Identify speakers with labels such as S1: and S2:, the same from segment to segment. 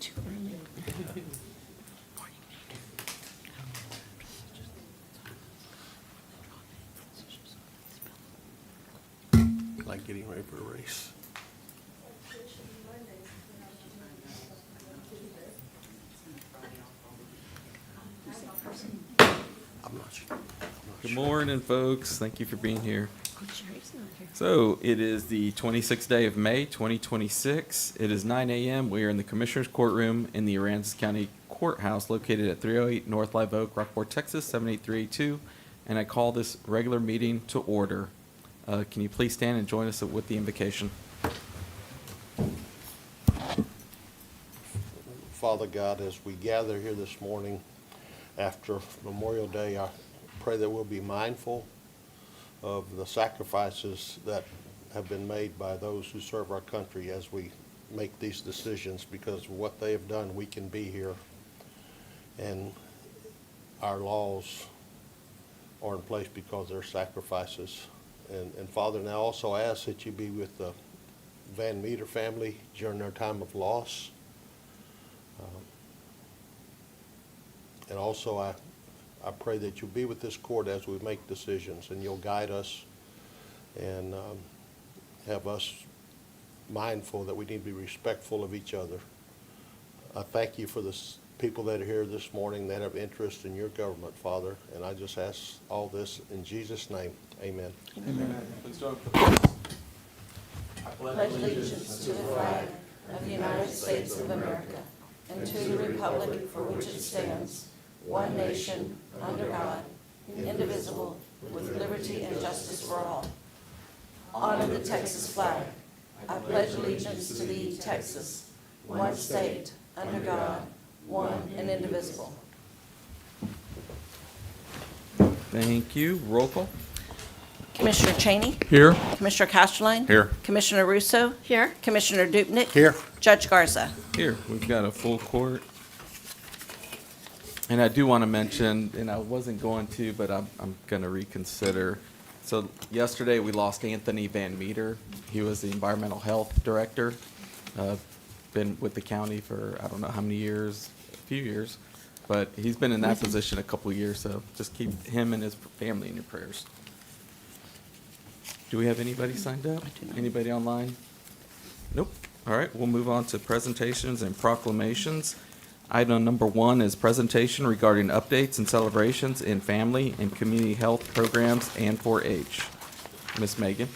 S1: too early.
S2: Like getting ready for a race. I'm not sure.
S3: Good morning, folks. Thank you for being here.
S1: Oh, Jerry's not here.
S3: So it is the 26th day of May, 2026. It is 9 a.m. We are in the Commissioner's Courtroom in the Aransas County Courthouse located at 308 North Live Oak, Rockport, Texas, 78382. And I call this regular meeting to order. Can you please stand and join us with the invocation?
S2: Father God, as we gather here this morning after Memorial Day, I pray that we'll be mindful of the sacrifices that have been made by those who serve our country as we make these decisions, because of what they have done, we can be here. And our laws are in place because of their sacrifices. And Father, now also ask that you be with the Van Meter family during their time of loss. And also I pray that you'll be with this court as we make decisions, and you'll guide us and have us mindful that we need to be respectful of each other. I thank you for the people that are here this morning that have interest in your government, Father, and I just ask all this in Jesus' name. Amen.
S3: Please join with the pledge.
S1: Pledge allegiance to the flag of the United States of America and to the republic for which it stands, one nation, under God, indivisible, with liberty and justice for all. Honor the Texas flag. I pledge allegiance to thee, Texas, one state, under God, one and indivisible.
S3: Thank you. Roll call.
S1: Commissioner Cheney?
S3: Here.
S1: Commissioner Castelline?
S3: Here.
S1: Commissioner Russo?
S4: Here.
S1: Commissioner Dupnick?
S2: Here.
S1: Judge Garza?
S3: Here, we've got a full court. And I do want to mention, and I wasn't going to, but I'm going to reconsider. So yesterday, we lost Anthony Van Meter. He was the environmental health director. Been with the county for, I don't know how many years, a few years. But he's been in that position a couple of years, so just keep him and his family in your prayers. Do we have anybody signed up? Anybody online? Nope. All right, we'll move on to presentations and proclamations. Item number 1 is presentation regarding updates and celebrations in family and community health programs and 4-H. Ms. Megan.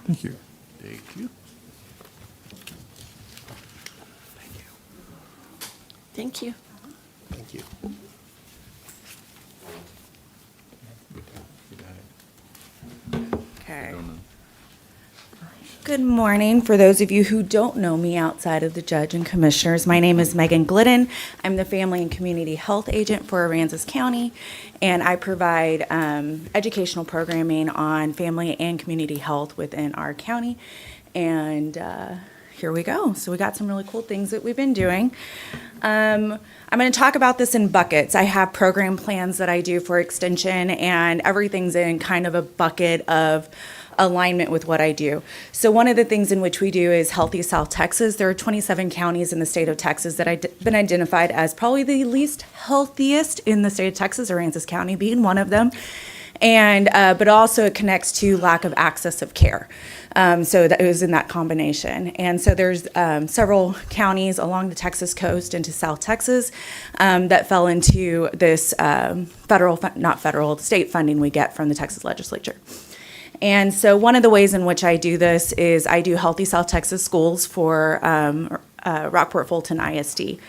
S2: Thank you. Thank you.
S1: Thank you.
S2: Thank you.
S4: Okay. Good morning. For those of you who don't know me outside of the judge and commissioners, my name is Megan Glidden. I'm the Family and Community Health Agent for Aransas County, and I provide educational programming on family and community health within our county. And here we go. So we got some really cool things that we've been doing. I'm going to talk about this in buckets. I have program plans that I do for extension, and everything's in kind of a bucket of alignment with what I do. So one of the things in which we do is Healthy South Texas. There are 27 counties in the state of Texas that have been identified as probably the least healthiest in the state of Texas, Aransas County being one of them. And but also it connects to lack of access of care. So that it was in that combination. And so there's several counties along the Texas coast into South Texas that fell into this state funding we get from the Texas legislature. And so one of the ways in which I do this is I do Healthy South Texas schools for Rockport Fulton ISD.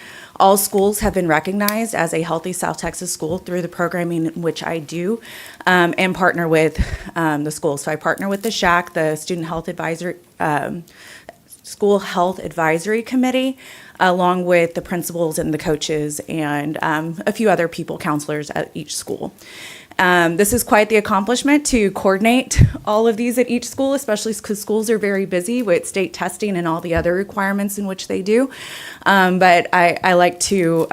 S4: All schools have been recognized as a Healthy South Texas school through the programming in which I do and partner with the schools. So I partner with the SHAC, the Student Health Advisory, School Health Advisory Committee, along with the principals and the coaches and a few other people, counselors at each school. This is quite the accomplishment to coordinate all of these at each school, especially because schools are very busy with state testing and all the other requirements in which they do. But I like to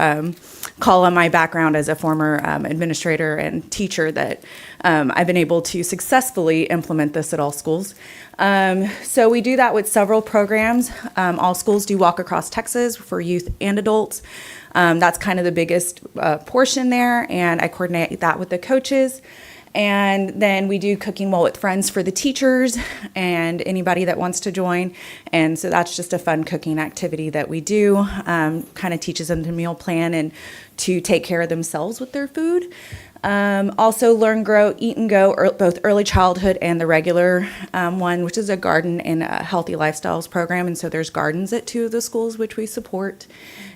S4: call on my background as a former administrator and teacher that I've been able to successfully implement this at all schools. So we do that with several programs. All schools do Walk Across Texas for youth and adults. That's kind of the biggest portion there, and I coordinate that with the coaches. And then we do Cooking Well with Friends for the teachers and anybody that wants to join. And so that's just a fun cooking activity that we do. Kind of teaches them to meal plan and to take care of themselves with their food. Also Learn, Grow, Eat and Go, both early childhood and the regular one, which is a garden and a healthy lifestyles program. And so there's gardens at 2 of the schools, which we support.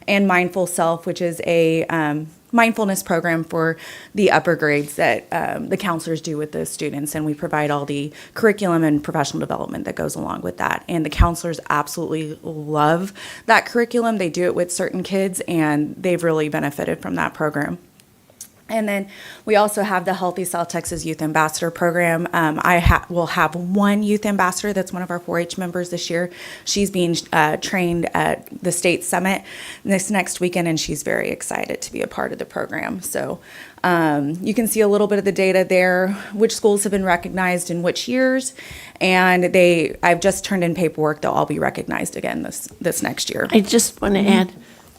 S4: And Mindful Self, which is a mindfulness program for the upper grades that the counselors do with the students, and we provide all the curriculum and professional development that goes along with that. And the counselors absolutely love that curriculum. They do it with certain kids, and they've really benefited from that program. And then we also have the Healthy South Texas Youth Ambassador Program. I will have one youth ambassador that's one of our 4-H members this year. She's being trained at the state summit this next weekend, and she's very excited to be a part of the program. So you can see a little bit of the data there, which schools have been recognized in which years, and I've just turned in paperwork. They'll all be recognized again this next year.
S5: I just want to add,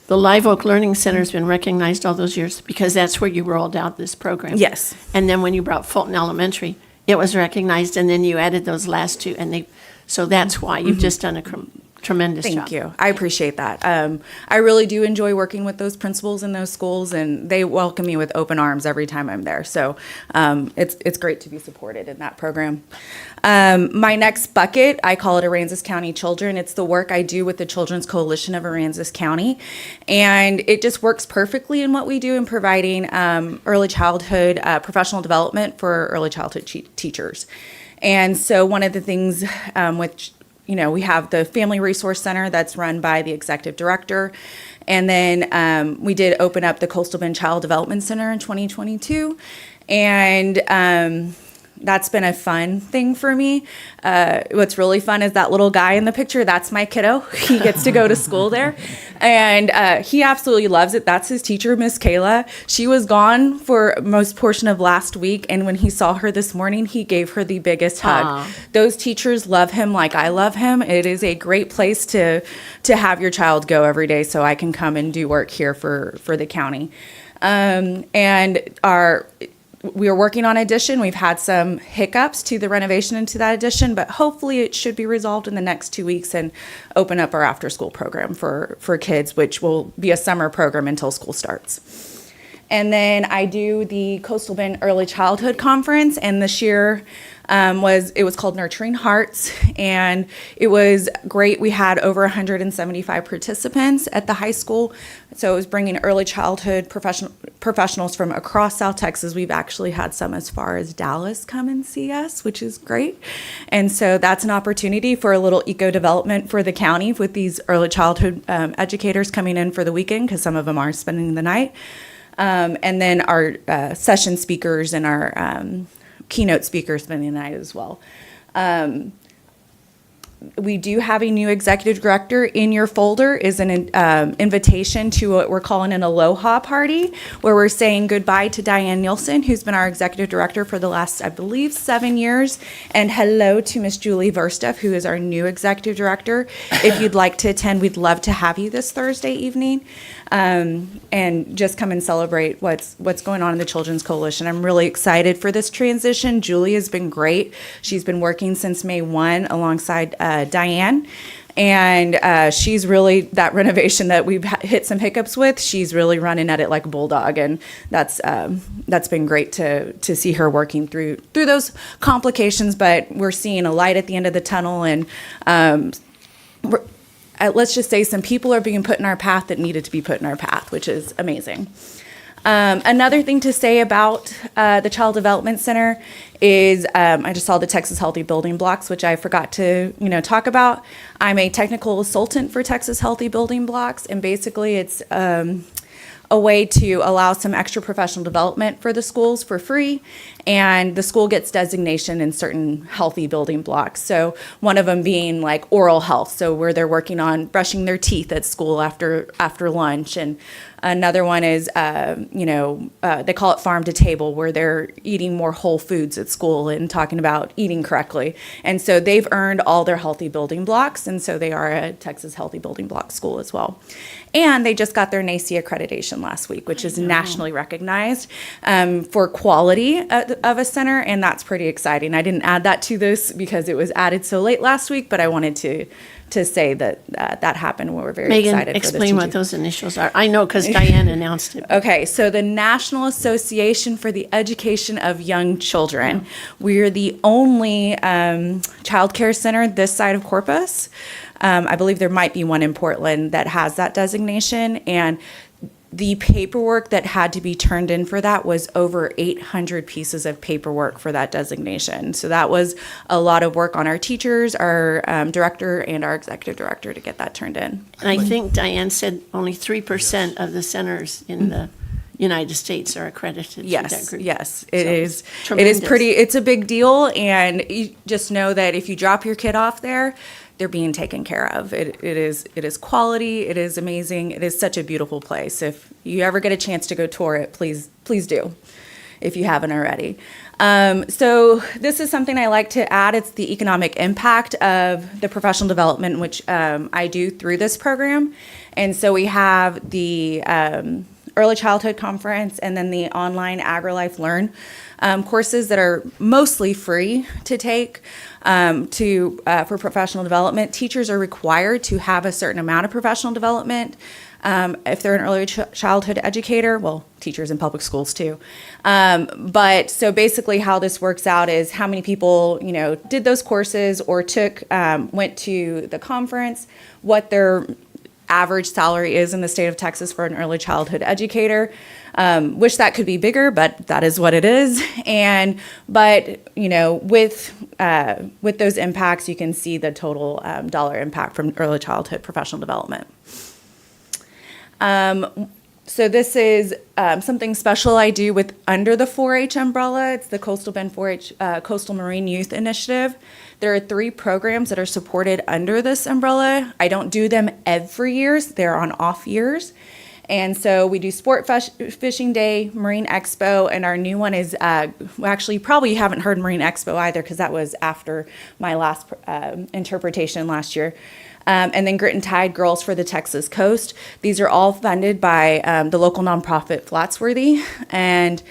S5: the Live Oak Learning Center has been recognized all those years because that's where you rolled out this program.
S4: Yes.
S5: And then when you brought Fulton Elementary, it was recognized, and then you added those last 2, and so that's why you've just done a tremendous job.
S4: Thank you. I appreciate that. I really do enjoy working with those principals in those schools, and they welcome me with open arms every time I'm there. So it's great to be supported in that program. My next bucket, I call it Aransas County Children. It's the work I do with the Children's Coalition of Aransas County, and it just works perfectly in what we do in providing early childhood professional development for early childhood teachers. And so one of the things which we have the Family Resource Center that's run by the executive director. And then we did open up the Coastal Bend Child Development Center in 2022. And that's been a fun thing for me. What's really fun is that little guy in the picture. That's my kiddo. He gets to go to school there. And he absolutely loves it. That's his teacher, Miss Kayla. She was gone for most portion of last week. And when he saw her this morning, he gave her the biggest hug.
S5: Aww.
S4: Those teachers love him like I love him. It is a great place to have your child go every day, so I can come and do work here for the county. We are working on addition. We've had some hiccups to the renovation into that addition, but hopefully it should be resolved in the next 2 weeks and open up our after-school program for kids, which will be a summer program until school starts. And then I do the Coastal Bend Early Childhood Conference, and this year it was called Nurturing Hearts, and it was great. We had over 175 participants at the high school, so it was bringing early childhood professionals from across South Texas. We've actually had some as far as Dallas come and see us, which is great. And so that's an opportunity for a little eco-development for the county with these early childhood educators coming in for the weekend, because some of them are spending the night. And then our session speakers and our keynote speakers spending the night as well. We do have a new executive director. In your folder is an invitation to what we're calling an Aloha Party, where we're saying goodbye to Diane Nielsen, who's been our executive director for the last, I believe, 7 years, and hello to Miss Julie Verstuff, who is our new executive director. If you'd like to attend, we'd love to have you this Thursday evening, and just come and celebrate what's going on in the Children's Coalition. I'm really excited for this transition. Julie has been great. She's been working since May 1 alongside Diane, and she's really, that renovation that we've hit some hiccups with, she's really running at it like a bulldog, and that's been great to see her working through those complications, but we're seeing a light at the end of the tunnel, and let's just say some people are being put in our path that needed to be put in our path, which is amazing. Another thing to say about the Child Development Center is I just saw the Texas Healthy Building Blocks, which I forgot to talk about. I'm a technical consultant for Texas Healthy Building Blocks, and basically it's a way to allow some extra professional development for the schools for free. and the school gets designation in certain healthy building blocks. So one of them being like oral health, so where they're working on brushing their teeth at school after lunch, and another one is, they call it farm to table, where they're eating more whole foods at school and talking about eating correctly. And so they've earned all their healthy building blocks, and so they are a Texas Healthy Building Block school as well. And they just got their NACE accreditation last week, which is nationally recognized for quality of a center, and that's pretty exciting. I didn't add that to this because it was added so late last week, but I wanted to say that that happened. We're very
S5: Megan,
S4: excited for this.
S5: explain what those initials are. I know because Diane announced it.
S4: Okay, so the National Association for the Education of Young Children. We're the only child care center this side of Corpus. I believe there might be one in Portland that has that designation, and the paperwork that had to be turned in for that was over 800 pieces of paperwork for that designation. So that was a lot of work on our teachers, our director, and our executive director to get that turned in.
S5: And I think Diane said only 3% of the centers in the United States are accredited to that
S4: Yes,
S5: group.
S4: yes,
S5: So,
S4: it is. It
S5: tremendous.
S4: is pretty. It's a big deal, and you just know that if you drop your kid off there, they're being taken care of. It is quality. It is amazing. It is such a beautiful place. If you ever get a chance to go tour it, please do, if you haven't already. So this is something I like to add. It's the economic impact of the professional development, which I do through this program. And so we have the Early Childhood Conference, and then the online AgriLife Learn courses that are mostly free to take for professional development. Teachers are required to have a certain amount of professional development if they're an early childhood educator. Well, teachers in public schools too. But so basically how this works out is how many people, did those courses or went to the conference, what their average salary is in the state of Texas for an early childhood educator. Wish that could be bigger, but that is what it is. With those impacts, you can see the total dollar impact from early childhood professional development. So this is something special I do with under the 4-H umbrella. It's the Coastal Bend 4-H Coastal Marine Youth Initiative. There are 3 programs that are supported under this umbrella. I don't do them every year. They're on off years. And so we do Sport Fishing Day, Marine Expo, and our new one is, actually, probably you haven't heard Marine Expo either because that was after my last interpretation last year. And then Grit and Tide Girls for the Texas Coast. These are all funded by the local nonprofit Flatsworthy and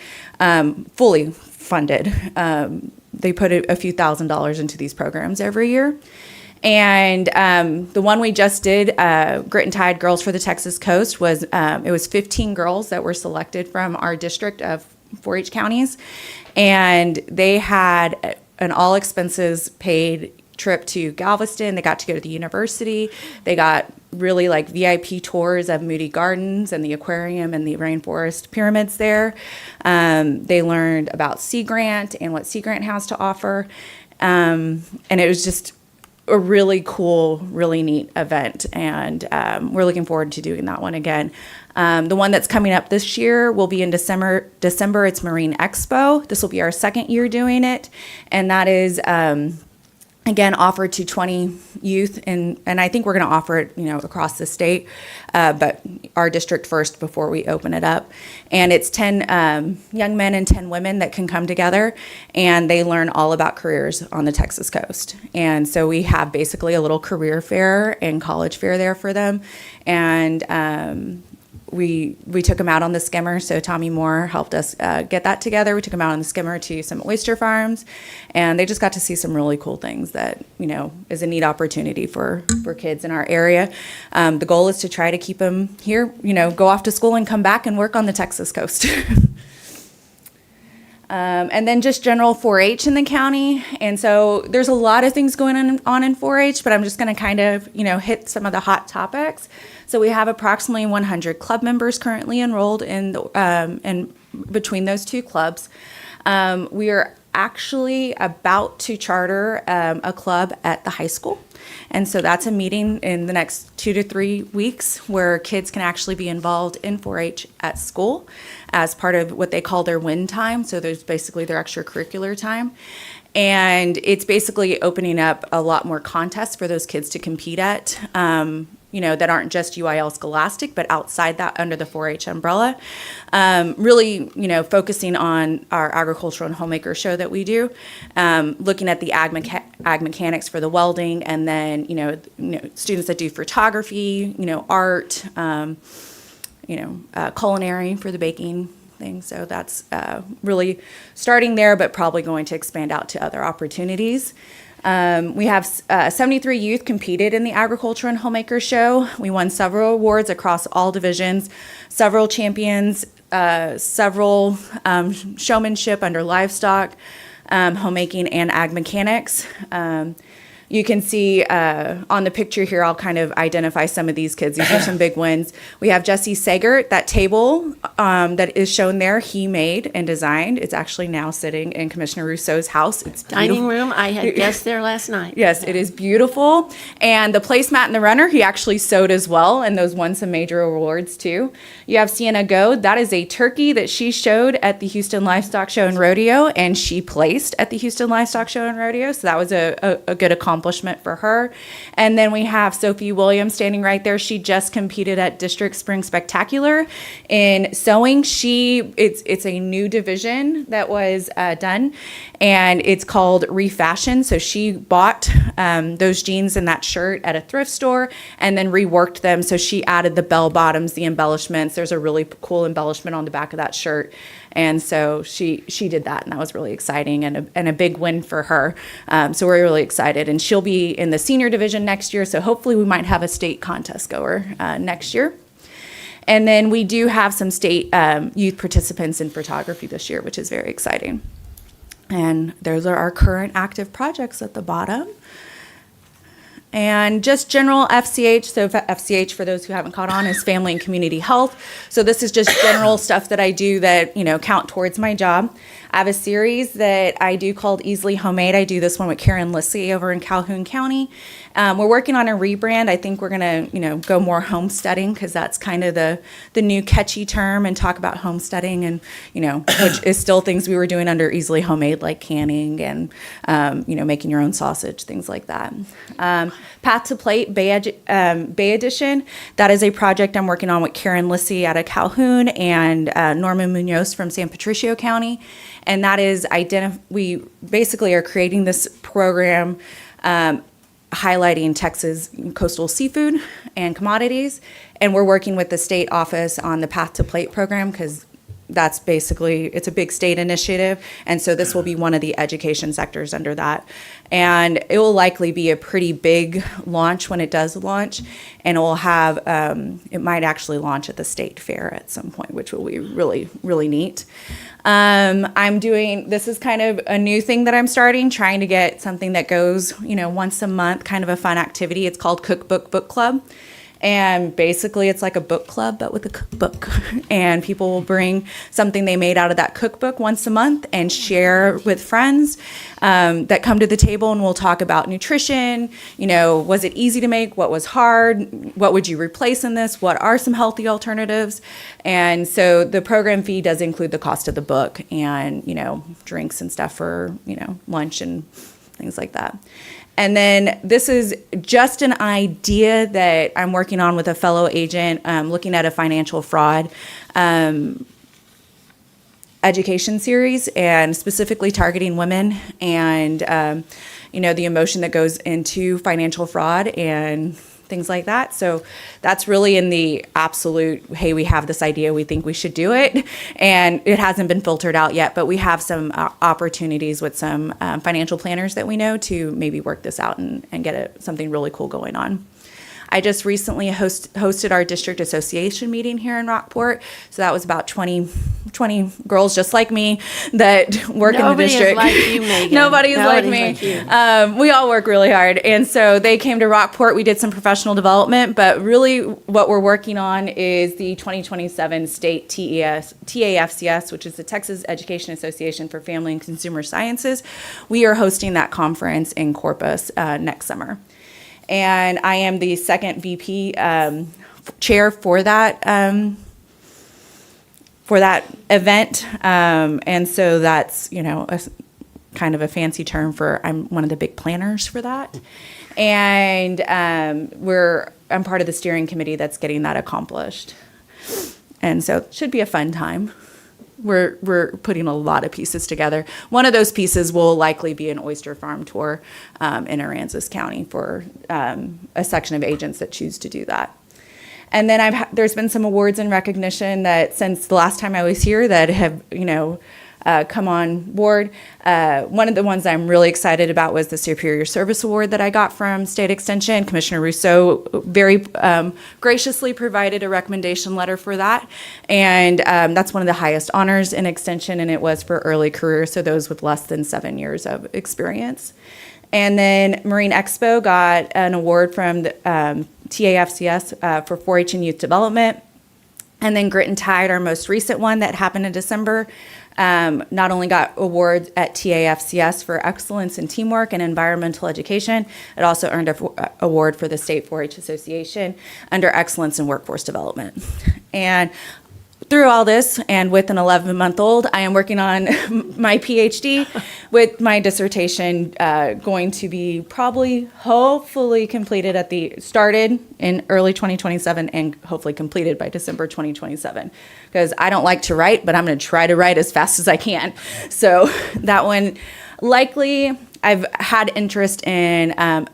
S4: fully funded. They put a few $1,000s into these programs every year. And the one we just did, Grit and Tide Girls for the Texas Coast, was it was 15 girls that were selected from our district of 4-H counties, and they had an all expenses paid trip to Galveston. They got to go to the university. They got really like VIP tours of Moody Gardens and the aquarium and the rainforest pyramids there. They learned about Sea Grant and what Sea Grant has to offer. And it was just a really cool, really neat event. And we're looking forward to doing that one again. The one that's coming up this year will be in December. It's Marine Expo. This will be our second year doing it. And that is, again, offered to 20 youth, and I think we're going to offer it, across the state, but our district first before we open it up. And it's 10 young men and 10 women that can come together, and they learn all about careers on the Texas coast. And so we have basically a little career fair and college fair there for them, and we took them out on the skimmer, so Tommy Moore helped us get that together. We took them out on the skimmer to some oyster farms, and they just got to see some really cool things that, is a neat opportunity for kids in our area. The goal is to try to keep them here, go off to school and come back and work on the Texas coast. And then just general 4-H in the county. And so there's a lot of things going on in 4-H, but I'm just going to kind of, hit some of the hot topics. So we have approximately 100 club members currently enrolled in between those 2 clubs. We are actually about to charter a club at the high school. And so that's a meeting in the next 2 to 3 weeks where kids can actually be involved in 4-H at school as part of what they call their win time. So there's basically their extracurricular time. And it's basically opening up a lot more contests for those kids to compete at, that aren't just UIL Scholastic, but outside that under the 4-H umbrella. Really, focusing on our agricultural and homemaker show that we do, looking at the ag mechanics for the welding, and then, students that do photography, art, culinary for the baking thing. So that's really starting there, but probably going to expand out to other opportunities. We have 73 youth competed in the Agriculture and Homemaker Show. We won several awards across all divisions, several champions, several showmanship under livestock, homemaking, and ag mechanics. You can see on the picture here, I'll kind of identify some of these kids. These are some big wins. We have Jesse Sagert. That table that is shown there, he made and designed. It's actually now sitting in Commissioner Rousseau's house. It's
S5: Dining
S4: beautiful.
S5: room, I had guests there last night.
S4: Yes, it is beautiful. And the placemat and the runner, he actually sewed as well, and those won some major awards too. You have Sienna Goad. That is a turkey that she showed at the Houston Livestock Show and Rodeo, and she placed at the Houston Livestock Show and Rodeo. So that was a good accomplishment for her. And then we have Sophie Williams standing right there. She just competed at District Spring Spectacular in sewing. It's a new division that was done, and it's called Refashion. So she bought those jeans and that shirt at a thrift store and then reworked them. So she added the bell bottoms, the embellishments. There's a really cool embellishment on the back of that shirt. And so she did that, and that was really exciting and a big win for her. So we're really excited. And she'll be in the senior division next year, so hopefully we might have a state contest goer next year. And then we do have some state youth participants in photography this year, which is very exciting. And those are our current active projects at the bottom. And just general FCH, so FCH, for those who haven't caught on, is Family and Community Health. So this is just general stuff that I do that, count towards my job. I have a series that I do called Easily Homemade. I do this one with Karen Lissy over in Calhoun County. We're working on a rebrand. I think we're going to, go more homesteading, because that's kind of the new catchy term, and talk about homesteading and, which is still things we were doing under Easily Homemade, like canning and, making your own sausage, things like that. Path to Plate Bay Edition. That is a project I'm working on with Karen Lissy out of Calhoun and Norman Munoz from San Patricio County. And that is we basically are creating this program highlighting Texas coastal seafood and commodities. And we're working with the state office on the Path to Plate program, because that's basically, it's a big state initiative. And so this will be one of the education sectors under that. And it will likely be a pretty big launch when it does launch. And it will have, it might actually launch at the state fair at some point, which will be really, really neat. This is kind of a new thing that I'm starting, trying to get something that goes, once a month, kind of a fun activity. It's called Cookbook Book Club. And basically it's like a book club, but with a cookbook. And people will bring something they made out of that cookbook once a month and share with friends that come to the table, and we'll talk about nutrition. Was it easy to make? What was hard? What would you replace in this? What are some healthy alternatives? And so the program fee does include the cost of the book and, drinks and stuff for, lunch and things like that. And then this is just an idea that I'm working on with a fellow agent, looking at a financial fraud education series, and specifically targeting women and, the emotion that goes into financial fraud and things like that. So that's really in the absolute, hey, we have this idea, we think we should do it. And it hasn't been filtered out yet, but we have some opportunities with some financial planners that we know to maybe work this out and get something really cool going on. I just recently hosted our district association meeting here in Rockport. So that was about 20 girls just like me that work in the
S5: Nobody is
S4: district.
S5: like you, Megan.
S4: Nobody is like me.
S5: Nobody's like you.
S4: We all work really hard. And so they came to Rockport. We did some professional development, but really what we're working on is the 2027 state TAFCS, which is the Texas Education Association for Family and Consumer Sciences. We are hosting that conference in Corpus next summer. And I am the second VP chair for that event. And so that's, kind of a fancy term for, I'm one of the big planners for that. And I'm part of the steering committee that's getting that accomplished. And so it should be a fun time. We're putting a lot of pieces together. One of those pieces will likely be an oyster farm tour in Aransas County for a section of agents that choose to do that. And then there's been some awards and recognition that since the last time I was here that have, come on board. One of the ones I'm really excited about was the Superior Service Award that I got from State Extension. Commissioner Rousseau very graciously provided a recommendation letter for that. And that's one of the highest honors in Extension, and it was for early career, so those with less than 7 years of experience. And then Marine Expo got an award from the TAFCS for 4-H and youth development. And then Grit and Tide, our most recent one that happened in December, not only got awards at TAFCS for excellence in teamwork and environmental education, it also earned an award for the State 4-H Association under excellence in workforce development. And through all this, and with an 11-month-old, I am working on my PhD with my dissertation going to be hopefully completed started in early 2027 and hopefully completed by December 2027. Because I don't like to write, but I'm going to try to write as fast as I can. So that one, likely, I've had interest in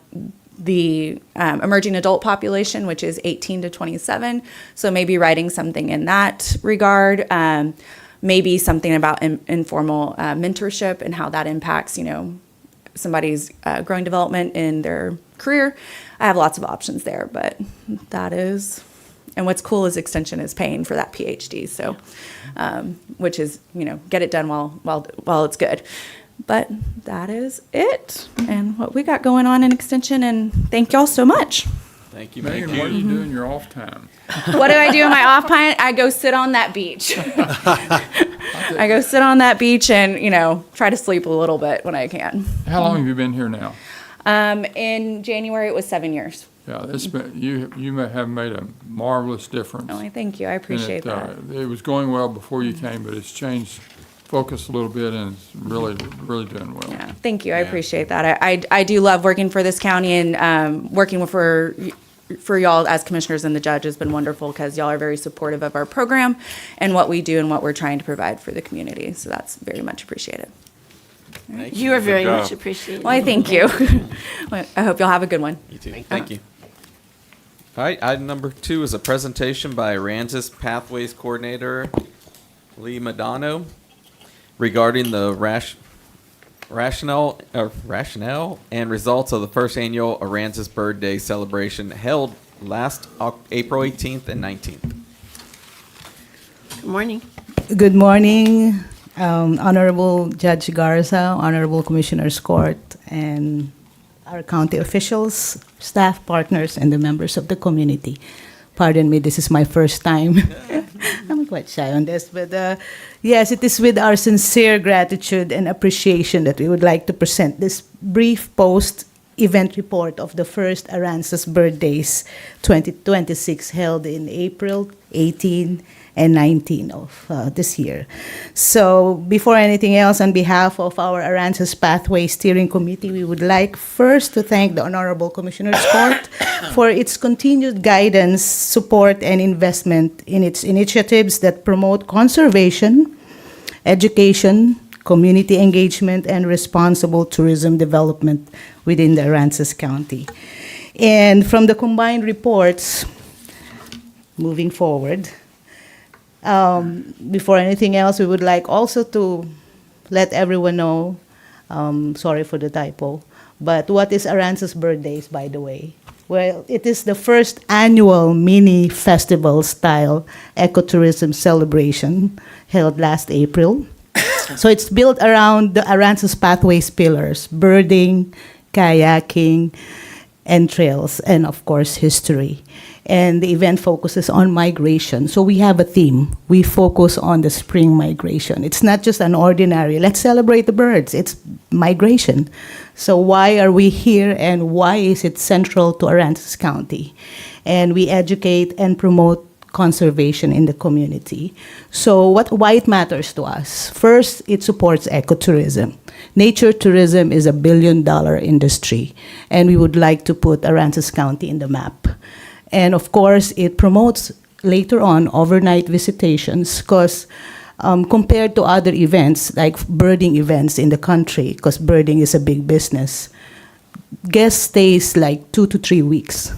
S4: the emerging adult population, which is 18 to 27. So maybe writing something in that regard, maybe something about informal mentorship and how that impacts, somebody's growing development in their career. I have lots of options there, but that is, and what's cool is Extension is paying for that PhD. So, which is, get it done while it's good. But that is it, and what we got going on in Extension, and thank y'all so much.
S3: Thank you,
S6: Megan,
S3: Megan.
S6: what do you do in your off time?
S4: What do I do in my off time? I go sit on that beach. I go sit on that beach and, try to sleep a little bit when I can.
S6: How long have you been here now?
S4: In January, it was 7 years.
S6: Yeah, you may have made a marvelous difference.
S4: Oh, I thank you. I appreciate that.
S6: It was going well before you came, but it's changed focus a little bit, and it's really, really doing well.
S4: Yeah, thank you. I appreciate that. I do love working for this county, and working for y'all as commissioners and the judge has been wonderful because y'all are very supportive of our program and what we do and what we're trying to provide for the community. So that's very much appreciated.
S3: Thank
S5: You are very
S7: job.
S5: much appreciated.
S4: Well, I thank you. I hope y'all have a good one.
S3: You too. Thank you. All right, item number 2 is a presentation by Aransas Pathways Coordinator Lee Madano regarding the rationale and results of the first annual Aransas Bird Day celebration held last April 18th and 19th.
S5: Good morning.
S8: Good morning, Honorable Judge Garza, Honorable Commissioners Court, and our county officials, staff, partners, and the members of the community. Pardon me, this is my first time. I'm quite shy on this, but yes, it is with our sincere gratitude and appreciation that we would like to present this brief post-event report of the first Aransas Bird Days 2026 held in April 18 and 19 of this year. So before anything else, on behalf of our Aransas Pathway Steering Committee, we would like first to thank the Honorable Commissioners Court for its continued guidance, support, and investment in its initiatives that promote conservation, education, community engagement, and responsible tourism development within the Aransas County. And from the combined reports, moving forward, before anything else, we would like also to let everyone know, sorry for the typo, but what is Aransas Bird Days, by the way? Well, it is the first annual mini festival style ecotourism celebration held last April. So it's built around the Aransas Pathways pillars, birding, kayaking, and trails, and of course, history. And the event focuses on migration. So we have a theme. We focus on the spring migration. It's not just an ordinary, let's celebrate the birds. It's migration. So why are we here and why is it central to Aransas County? And we educate and promote conservation in the community. So why it matters to us? First, it supports ecotourism. Nature tourism is $1 billion industry, and we would like to put Aransas County in the map. And of course, it promotes later on overnight visitations because compared to other events like birding events in the country, because birding is a big business, guest stays like 2 to 3 weeks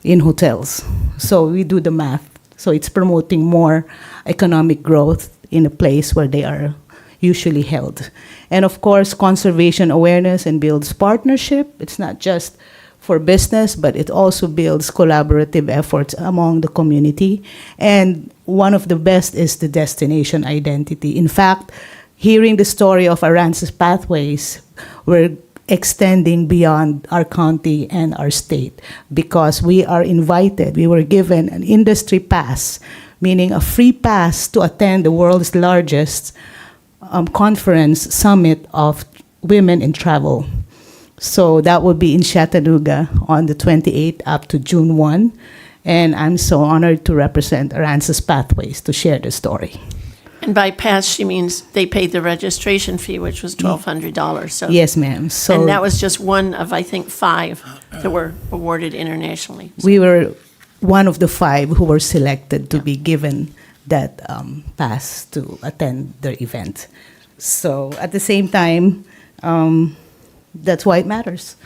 S8: in hotels. So we do the math. So it's promoting more economic growth in a place where they are usually held. And of course, conservation awareness and builds partnership. It's not just for business, but it also builds collaborative efforts among the community. And one of the best is the destination identity. In fact, hearing the story of Aransas Pathways, we're extending beyond our county and our state because we are invited. We were given an industry pass, meaning a free pass to attend the world's largest conference summit of women in travel. So that will be in Chattanooga on the 28th up to June 1. And I'm so honored to represent Aransas Pathways to share the story.
S5: And by pass, she means they paid the registration fee, which was $1,200. So
S8: Yes, ma'am. So
S5: and that was just one of, I think, 5 that were awarded internationally.
S8: we were one of the 5 who were selected to be given that pass to attend the event. So at the same time, that's why it matters.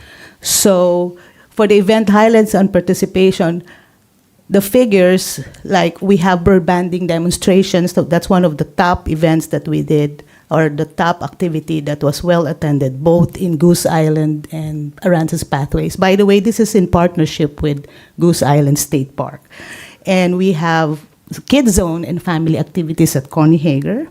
S8: So for the event highlights and participation, the figures, like we have bird banding demonstrations, so that's one of the top events that we did, or the top activity that was well attended, both in Goose Island and Aransas Pathways. By the way, this is in partnership with Goose Island State Park. And we have kids zone and family activities at Connie Hager.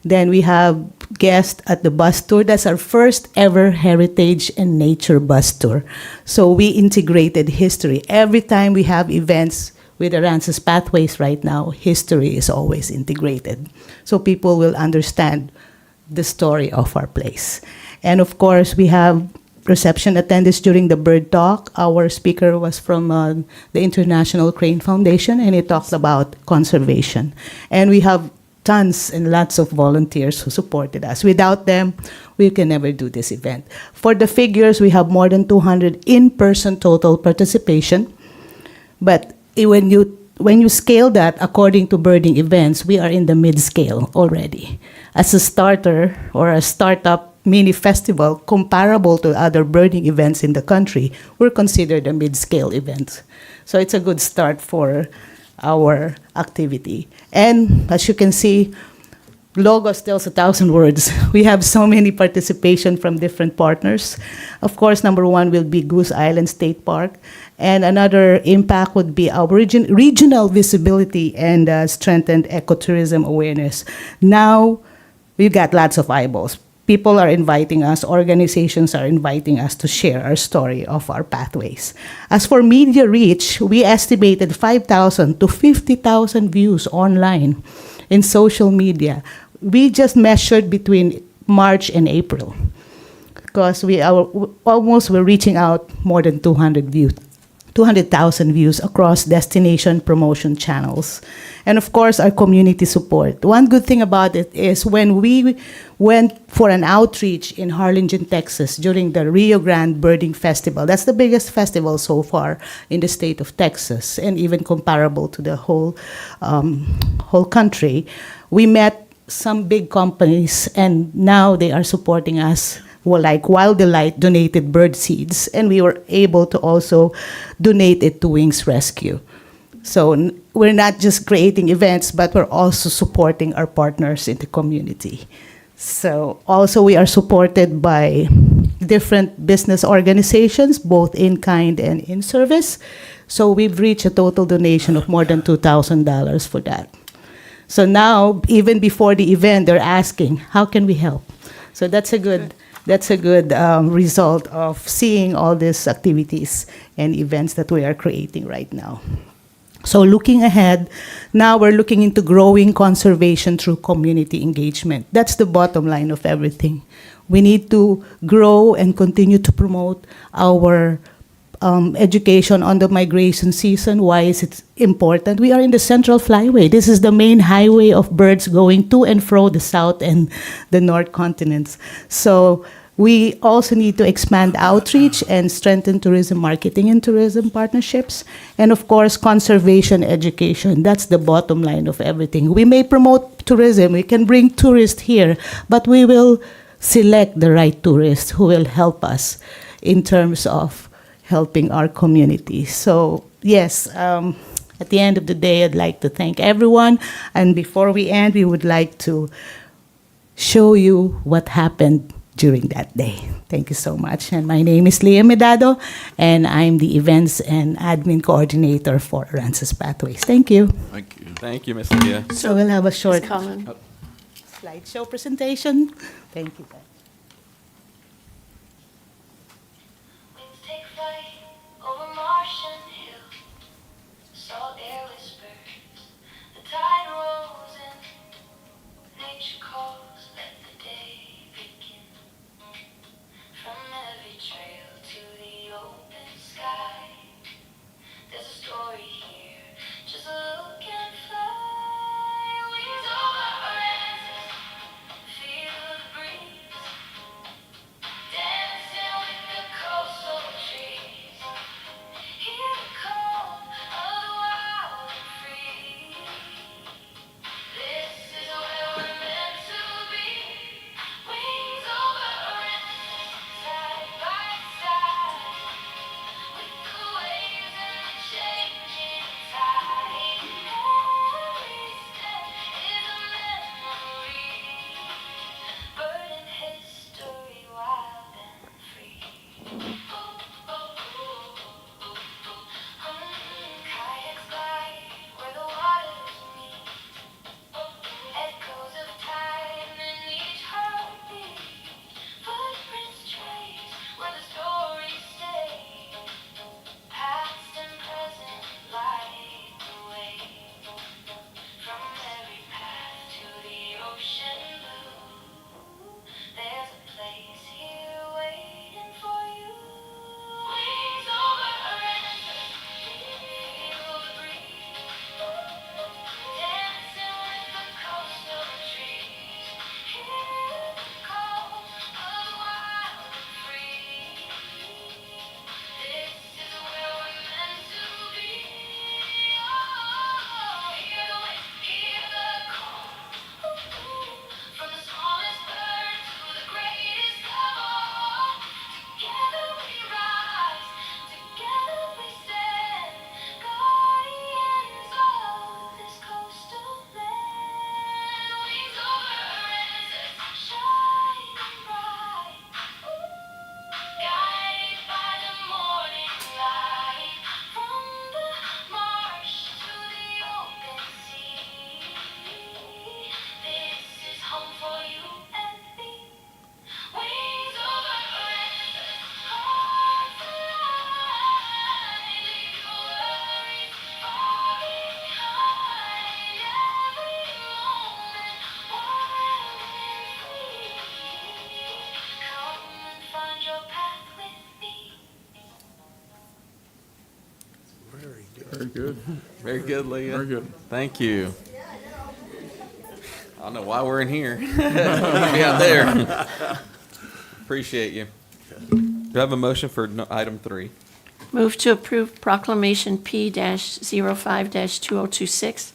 S8: Then we have guests at the bus tour. That's our first ever heritage and nature bus tour. So we integrated history. Every time we have events with Aransas Pathways right now, history is always integrated. So people will understand the story of our place. And of course, we have reception attendance during the bird talk. Our speaker was from the International Crane Foundation, and he talked about conservation. And we have tons and lots of volunteers who supported us. Without them, we can never do this event. For the figures, we have more than 200 in-person total participation. But when you scale that according to birding events, we are in the mid-scale already. As a starter or a startup mini festival comparable to other birding events in the country, we're considered a mid-scale event. So it's a good start for our activity. And as you can see, Logos tells 1,000 words. We have so many participation from different partners. Of course, number 1 will be Goose Island State Park. And another impact would be our regional visibility and strengthened ecotourism awareness. Now, we've got lots of eyeballs. People are inviting us, organizations are inviting us to share our story of our pathways. As for media reach, we estimated 5,000 to 50,000 views online in social media. We just measured between March and April because we're reaching out more than 200,000 views across destination promotion channels. And of course, our community support. One good thing about it is when we went for an outreach in Harlingen, Texas during the Rio Grande Birding Festival, that's the biggest festival so far in the state of Texas and even comparable to the whole country. We met some big companies and now they are supporting us. Well, like Wild Delight donated bird seeds, and we were able to also donate it to Wings Rescue. So we're not just creating events, but we're also supporting our partners in the community. So also we are supported by different business organizations, both in kind and in service. So we've reached a total donation of more than $2,000 for that. So now, even before the event, they're asking, how can we help? So that's a good result of seeing all these activities and events that we are creating right now. So looking ahead, now we're looking into growing conservation through community engagement. That's the bottom line of everything. We need to grow and continue to promote our education on the migration season. Why is it important? We are in the Central Flyway. This is the main highway of birds going to and fro the south and the north continents. So we also need to expand outreach and strengthen tourism marketing and tourism partnerships. And of course, conservation education. That's the bottom line of everything. We may promote tourism, we can bring tourists here, but we will select the right tourists who will help us in terms of helping our community. So yes, at the end of the day, I'd like to thank everyone. And before we end, we would like to show you what happened during that day. Thank you so much. And my name is Leah Medado, and I'm the Events and Admin Coordinator for Aransas Pathways. Thank you.
S7: Thank you.
S3: Thank you, Ms. Leah.
S8: So we'll have a short
S5: Ms. Cullen.
S8: slideshow presentation. Thank you, guys.
S9: Winds take flight over Martian Hill. Salt air whispers. The tide rolls in. Nature calls. Let the day begin. From every trail to the open sky. There's a story here. Just look and fly. Wings over Aransas. Feel the breeze. Dancing with the coastal trees. Hear the call of the wild and free. This is where we're meant to be. Wings over Aransas, side by side. With the waves and the changing tide. Every step is a memory. Bird in history, wild and free. Kayaks glide where the waters meet. Echoes of time in each heartbeat. Footprints trace where the stories stay. Past and present light the way. From every path to the ocean blue, there's a place here waiting for you. Wings over Aransas, feel the breeze. Dancing with the coastal trees. Hear the call of the wild and free. This is where we're meant to be. Oh, hear the wind, hear the call. From the smallest bird to the greatest of all. Together we rise, together we stand. Guardians of this coastal land. Wings over Aransas, shining bright. Guided by the morning light. From the marsh to the open sea. This is home for you and me. Wings over Aransas, hearts alive. Leave your worries far behind. Every moment wild and free. Come and find your path with me.
S2: Very good.
S6: Very good,
S3: Very good, Leah.
S6: very good.
S3: Thank you. I don't know why we're in here. Be out there. Appreciate you. Do I have a motion for item 3?
S5: Move to approve proclamation P-05-2026,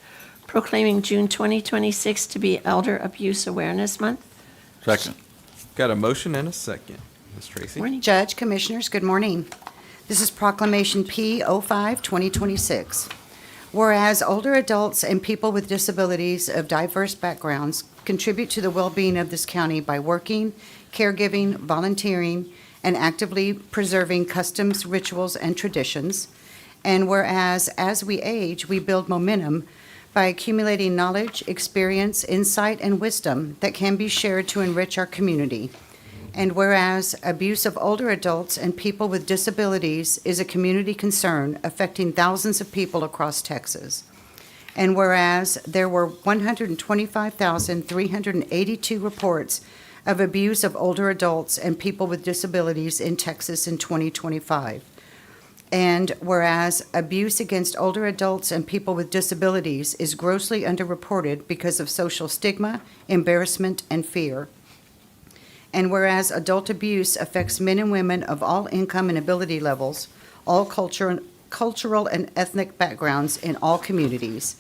S5: proclaiming June 2026 to be Elder Abuse Awareness Month.
S7: Second.
S3: Got a motion and a second. Ms. Tracy?
S5: Morning.
S10: Judge, Commissioners, good morning. This is Proclamation P-05-2026. Whereas older adults and people with disabilities of diverse backgrounds contribute to the well-being of this county by working, caregiving, volunteering, and actively preserving customs, rituals, and traditions. And whereas, as we age, we build momentum by accumulating knowledge, experience, insight, and wisdom that can be shared to enrich our community. And whereas abuse of older adults and people with disabilities is a community concern affecting thousands of people across Texas. And whereas there were 125,382 reports of abuse of older adults and people with disabilities in Texas in 2025. And whereas abuse against older adults and people with disabilities is grossly underreported because of social stigma, embarrassment, and fear. And whereas adult abuse affects men and women of all income and ability levels, all cultural and ethnic backgrounds in all communities.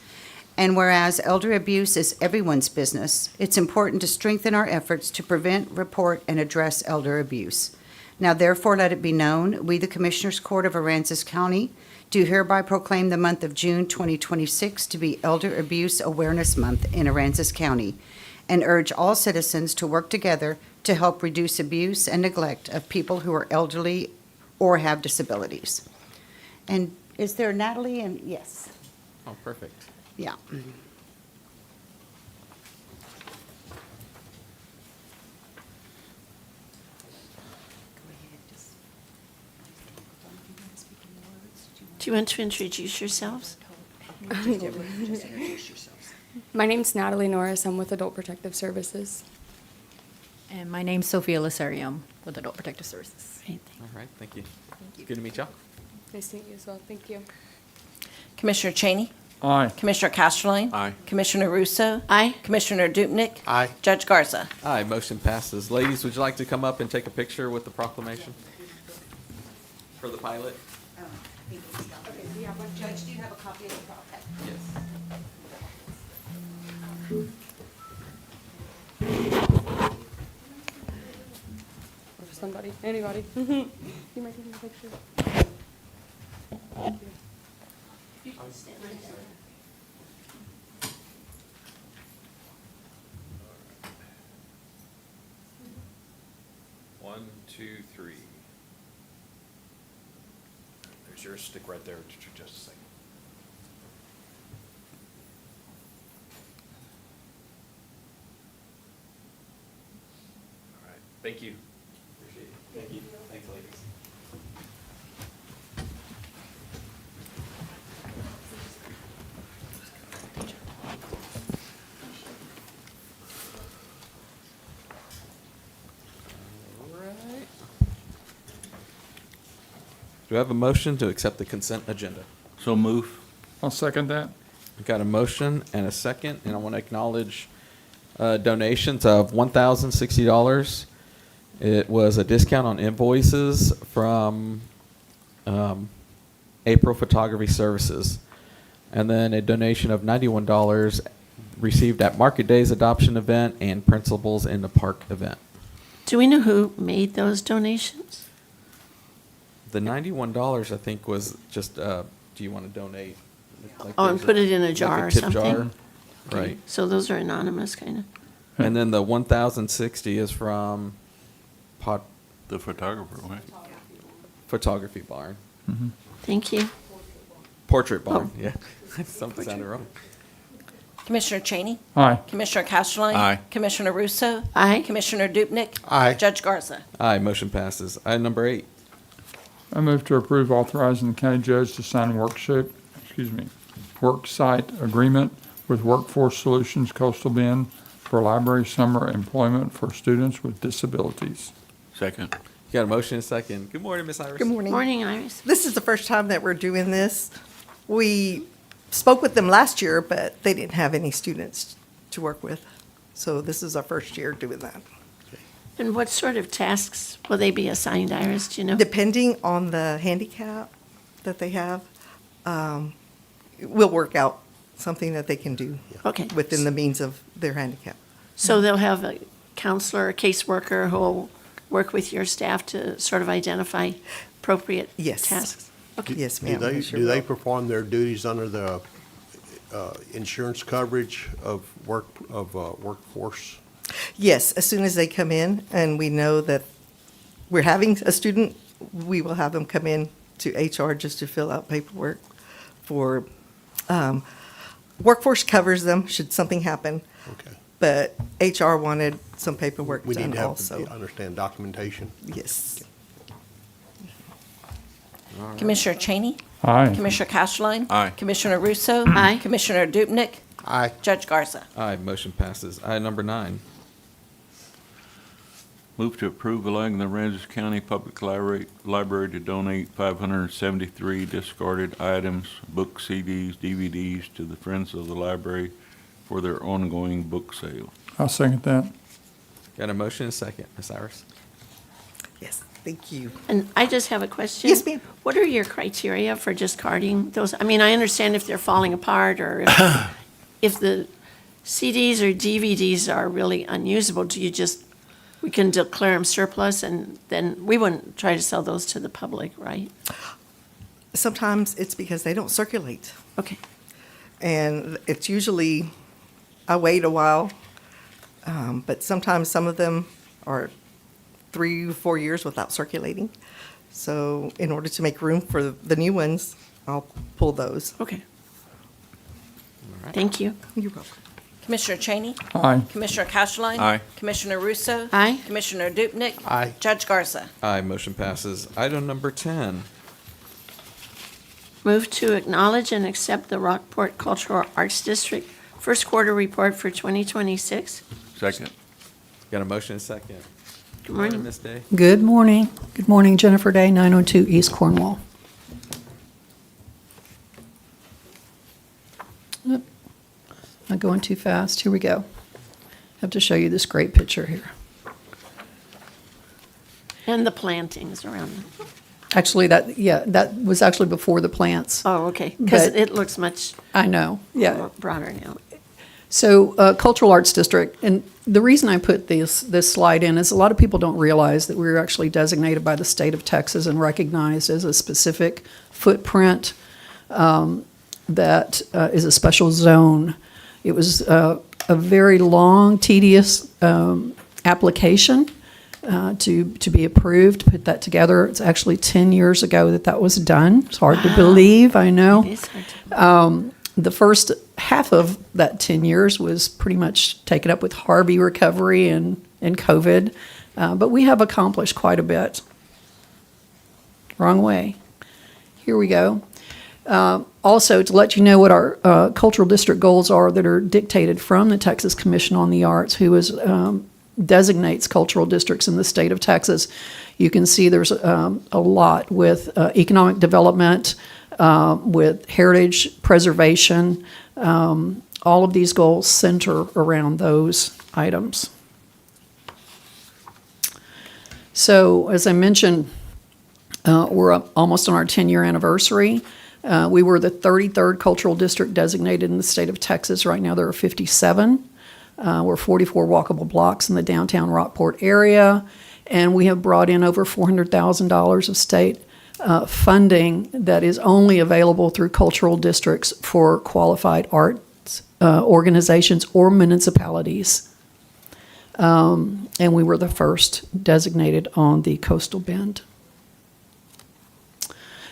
S10: And whereas elder abuse is everyone's business, it's important to strengthen our efforts to prevent, report, and address elder abuse. Now therefore let it be known, we, the Commissioners Court of Aransas County, do hereby proclaim the month of June 2026 to be Elder Abuse Awareness Month in Aransas County, and urge all citizens to work together to help reduce abuse and neglect of people who are elderly or have disabilities. And is there Natalie? And yes,
S3: Oh, perfect.
S10: yeah.
S5: Do you want to introduce yourselves?
S7: My name's Natalie Norris. I'm with Adult Protective Services.
S11: And my name's Sophia Lasarium with Adult Protective Services.
S5: Great,
S3: All right, thank you. Good to meet y'all.
S7: Nice to meet you as well. Thank you.
S1: Commissioner Cheney?
S6: Aye.
S1: Commissioner Casterline?
S2: Aye.
S1: Commissioner Russo?
S5: Aye.
S1: Commissioner Dupnick?
S2: Aye.
S1: Judge Garza?
S3: Aye, motion passes. Ladies, would you like to come up and take a picture with the proclamation for the pilot?
S10: Judge, do you have a copy of the proclamation?
S3: Yes.
S7: Or somebody, anybody. You might take a picture.
S12: One, two, three. There's yours, stick right there, just a second. All right, thank you.
S3: Appreciate it. Thank you. Thanks, ladies. All right. Do we have a motion to accept the consent agenda?
S2: So move.
S6: I'll second that.
S3: We got a motion and a second, and I want to acknowledge donations of $1,060. It was a discount on invoices from April Photography Services. And then a donation of $91 received at Market Days Adoption Event and Principals in the Park event.
S5: Do we know who made those donations?
S3: The $91, I think, was just, do you want to donate? Like
S5: Oh, and
S3: there's
S5: put it in a
S3: like
S5: jar or
S3: tip
S5: something?
S3: jar?
S5: Okay,
S3: Right.
S5: So those are anonymous, kind of.
S3: And then the 1,060 is from
S2: The photographer, right?
S3: Photography Barn.
S5: Thank you.
S3: Portrait Barn,
S5: Oh.
S3: yeah. Something sounded wrong.
S1: Commissioner Cheney?
S6: Aye.
S1: Commissioner Casterline?
S2: Aye.
S1: Commissioner Russo?
S5: Aye.
S1: Commissioner Dupnick?
S2: Aye.
S1: Judge Garza?
S3: Aye, motion passes. Item number 8.
S6: I move to approve authorizing the county judge to sign worksite agreement with Workforce Solutions Coastal Bend for library summer employment for students with disabilities.
S2: Second.
S3: You got a motion and a second. Good morning, Ms. Iris.
S13: Good morning.
S5: Morning, Iris.
S13: This is the first time that we're doing this. We spoke with them last year, but they didn't have any students to work with. So this is our first year doing that.
S5: And what sort of tasks will they be assigned, Iris? Do you know?
S13: Depending on the handicap that they have, we'll work out something that they can do
S5: Okay.
S13: within the means of their handicap.
S5: So they'll have a counselor, a caseworker who'll work with your staff to sort of identify appropriate
S13: Yes.
S5: tasks?
S13: Yes,
S2: Do
S13: ma'am.
S2: they,
S13: sure
S2: do they
S13: will.
S2: perform their duties under the insurance coverage of workforce?
S13: Yes, as soon as they come in and we know that we're having a student, we will have them come in to HR just to fill out paperwork for, workforce covers them should something happen,
S2: Okay.
S13: but HR wanted some paperwork
S2: We need
S13: done
S2: to have,
S13: also.
S2: understand documentation.
S13: Yes.
S1: Commissioner Cheney?
S6: Aye.
S1: Commissioner Castleline?
S12: Aye.
S1: Commissioner Russo?
S5: Aye.
S1: Commissioner Dupnick?
S2: Aye.
S1: Judge Garza?
S3: Aye, motion passes. Item number 9.
S14: Move to approve allowing the Aransas County Public Library to donate 573 discarded items, books, CDs, DVDs to the Friends of the Library for their ongoing book sale.
S6: I'll second that.
S3: Got a motion and a second. Ms. Iris?
S13: Yes, thank you.
S5: And I just have a question.
S13: Yes, ma'am.
S5: What are your criteria for discarding those? I mean, I understand if they're falling apart or if the CDs or DVDs are really unusable, do you just, we can declare them surplus and then we wouldn't try to sell those to the public, right?
S13: Sometimes it's because they don't circulate.
S5: Okay.
S13: And it's usually, I wait a while, but sometimes some of them are 3 or 4 years without circulating. So in order to make room for the new ones, I'll pull those.
S5: Okay. Thank you.
S13: You're welcome.
S1: Commissioner Cheney?
S6: Aye.
S1: Commissioner Castleline?
S12: Aye.
S1: Commissioner Russo?
S5: Aye.
S1: Commissioner Dupnick?
S2: Aye.
S1: Judge Garza?
S3: Aye, motion passes. Item number 10.
S5: Move to acknowledge and accept the Rockport Cultural Arts District first quarter report for 2026.
S14: Second.
S3: Got a motion and a second.
S5: Good morning.
S3: Ms. Day?
S15: Good morning. Good morning, Jennifer Day, 902 East Cornwall. Oop, I'm going too fast. Here we go. I have to show you this great picture here.
S5: And the plantings around them.
S15: Actually, that was actually before the plants.
S5: Oh, okay, because
S15: But-
S5: it looks much
S15: I know, yeah.
S5: broader now.
S15: So, Cultural Arts District, and the reason I put this slide in is a lot of people don't realize that we were actually designated by the state of Texas and recognized as a specific footprint that is a special zone. It was a very long, tedious application to be approved, put that together. It's actually 10 years ago that was done. It's hard to believe, I know.
S5: It is hard to
S15: The first half of that 10 years was pretty much taken up with Harvey recovery and COVID, but we have accomplished quite a bit. Wrong way. Here we go. Also, to let you know what our cultural district goals are that are dictated from the Texas Commission on the Arts, who designates cultural districts in the state of Texas. You can see there's a lot with economic development, with heritage preservation. All of these goals center around those items. So, as I mentioned, we're almost on our 10-year anniversary. We were the 33rd cultural district designated in the state of Texas. Right now there are 57. We're 44 walkable blocks in the downtown Rockport area, and we have brought in over $400,000 of state funding that is only available through cultural districts for qualified arts organizations or municipalities. And we were the first designated on the coastal bend.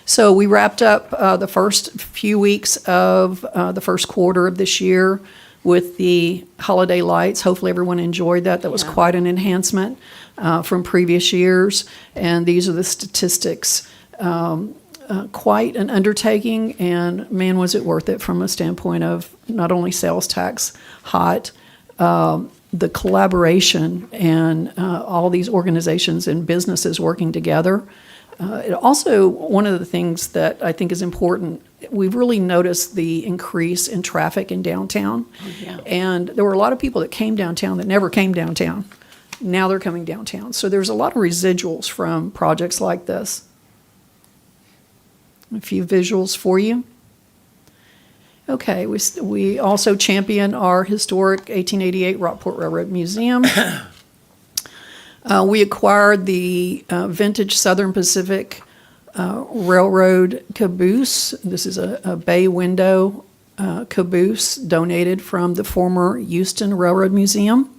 S15: So we wrapped up the first few weeks of the first quarter of this year with the holiday lights. Hopefully everyone enjoyed that. That was quite an enhancement from previous years. And these are the statistics. Quite an undertaking, and man, was it worth it from a standpoint of not only sales tax, HOT, the collaboration and all these organizations and businesses working together. It also, one of the things that I think is important, we've really noticed the increase in traffic in downtown.
S5: yeah.
S15: And there were a lot of people that came downtown that never came downtown. Now they're coming downtown. So there's a lot of residuals from projects like this. A few visuals for you. Okay, we also champion our historic 1888 Rockport Railroad Museum. We acquired the vintage Southern Pacific Railroad caboose. This is a bay window caboose donated from the former Houston Railroad Museum.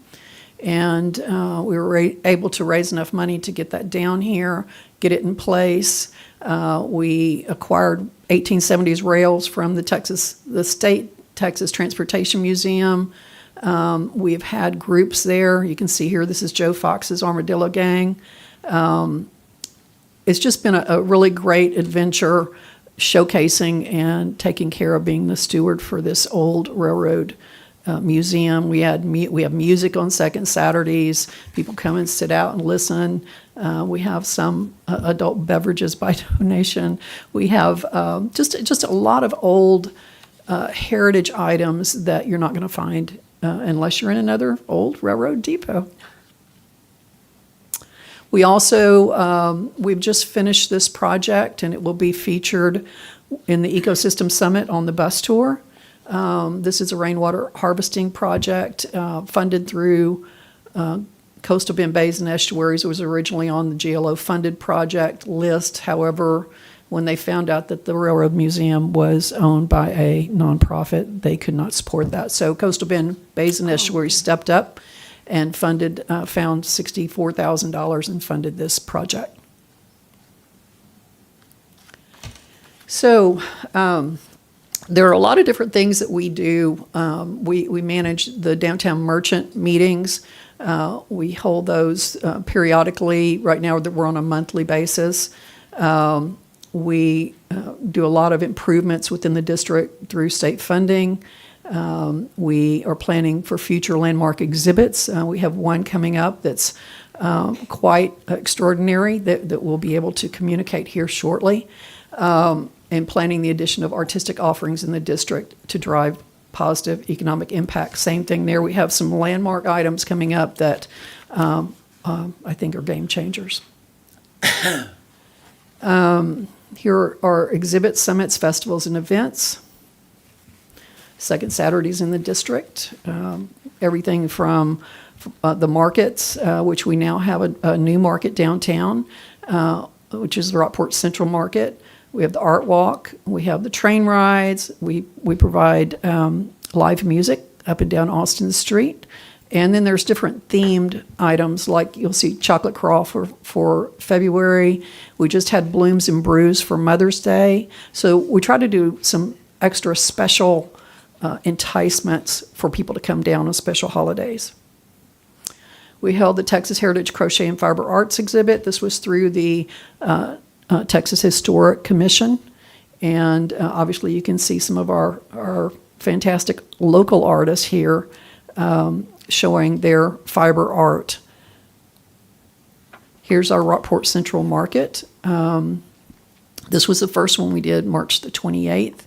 S15: And we were able to raise enough money to get that down here, get it in place. We acquired 1870s rails from the State Texas Transportation Museum. We've had groups there. You can see here, this is Joe Fox's Armadillo Gang. It's just been a really great adventure, showcasing and taking care of being the steward for this old railroad museum. We have music on second Saturdays. People come and sit out and listen. We have some adult beverages by donation. We have just a lot of old heritage items that you're not going to find unless you're in another old railroad depot. We also, we've just finished this project, and it will be featured in the Ecosystem Summit on the bus tour. This is a rainwater harvesting project funded through Coastal Bend Bays and Estuaries. It was originally on the GLO funded project list. However, when they found out that the Railroad Museum was owned by a nonprofit, they could not support that. So Coastal Bend Bays and Estuaries stepped up and found $64,000 and funded this project. So there are a lot of different things that we do. We manage the downtown merchant meetings. We hold those periodically. Right now we're on a monthly basis. We do a lot of improvements within the district through state funding. We are planning for future landmark exhibits. We have one coming up that's quite extraordinary that we'll be able to communicate here shortly, and planning the addition of artistic offerings in the district to drive positive economic impact. Same thing there. We have some landmark items coming up that I think are game changers. Here are exhibits, summits, festivals, and events. Second Saturdays in the district. Everything from the markets, which we now have a new market downtown, which is the Rockport Central Market. We have the Art Walk. We have the train rides. We provide live music up and down Austin Street. And then there's different themed items, like you'll see Chocolate Crawl for February. We just had Blooms and Brews for Mother's Day. So we try to do some extra special enticements for people to come down on special holidays. We held the Texas Heritage Crochet and Fiber Arts exhibit. This was through the Texas Historic Commission. And obviously you can see some of our fantastic local artists here showing their fiber art. Here's our Rockport Central Market. This was the first one we did, March the 28th.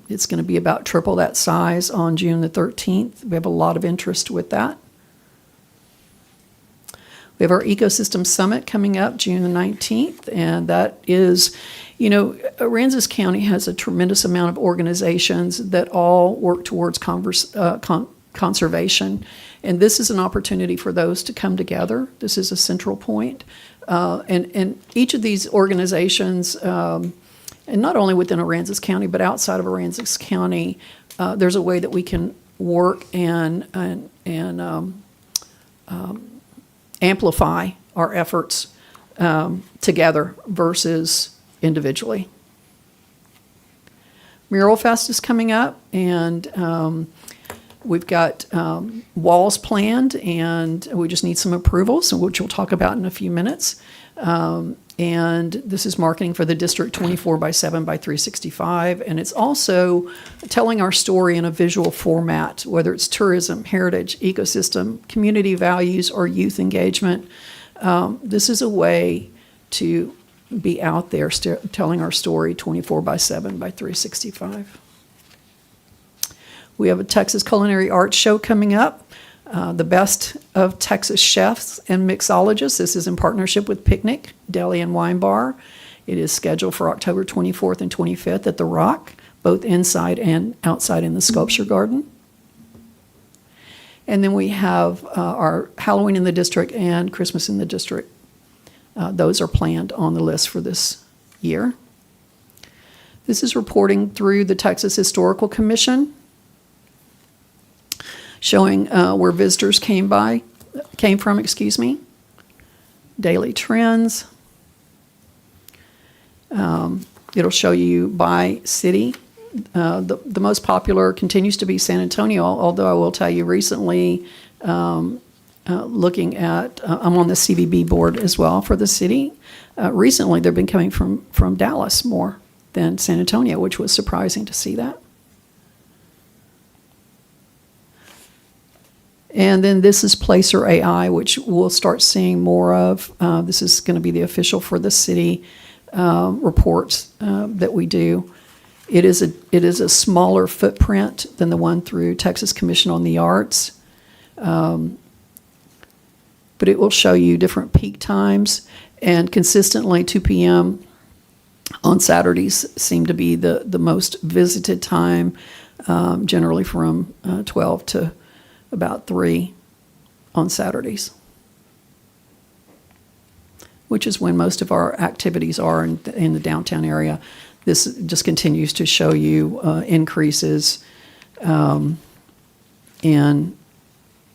S15: It's going to be about triple that size on June the 13th. We have a lot of interest with that. We have our Ecosystem Summit coming up June the 19th, and that is, Aransas County has a tremendous amount of organizations that all work towards conservation, and this is an opportunity for those to come together. This is a central point, and each of these organizations, and not only within Aransas County, but outside of Aransas County, there's a way that we can work and amplify our efforts together versus individually. Mural Fest is coming up, and we've got walls planned, and we just need some approvals, which we'll talk about in a few minutes. And this is marketing for the district 24/7/365, and it's also telling our story in a visual format, whether it's tourism, heritage, ecosystem, community values, or youth engagement. This is a way to be out there telling our story 24/7/365. We have a Texas Culinary Arts Show coming up. The best of Texas chefs and mixologists. This is in partnership with Picnic Deli and Wine Bar. It is scheduled for October 24th and 25th at the Rock, both inside and outside in the Sculpture Garden. And then we have our Halloween in the district and Christmas in the district. Those are planned on the list for this year. This is reporting through the Texas Historical Commission. showing where visitors came from, daily trends. It'll show you by city. The most popular continues to be San Antonio, although I will tell you recently, looking at, I'm on the CVB board as well for the city. Recently, they've been coming from Dallas more than San Antonio, which was surprising to see that. And then this is Placer AI, which we'll start seeing more of. This is going to be the official for the city reports that we do. It is a smaller footprint than the one through Texas Commission on the Arts. But it will show you different peak times, and consistently 2 p.m. on Saturdays seem to be the most visited time, generally from 12 to about 3 on Saturdays, which is when most of our activities are in the downtown area. This just continues to show you increases in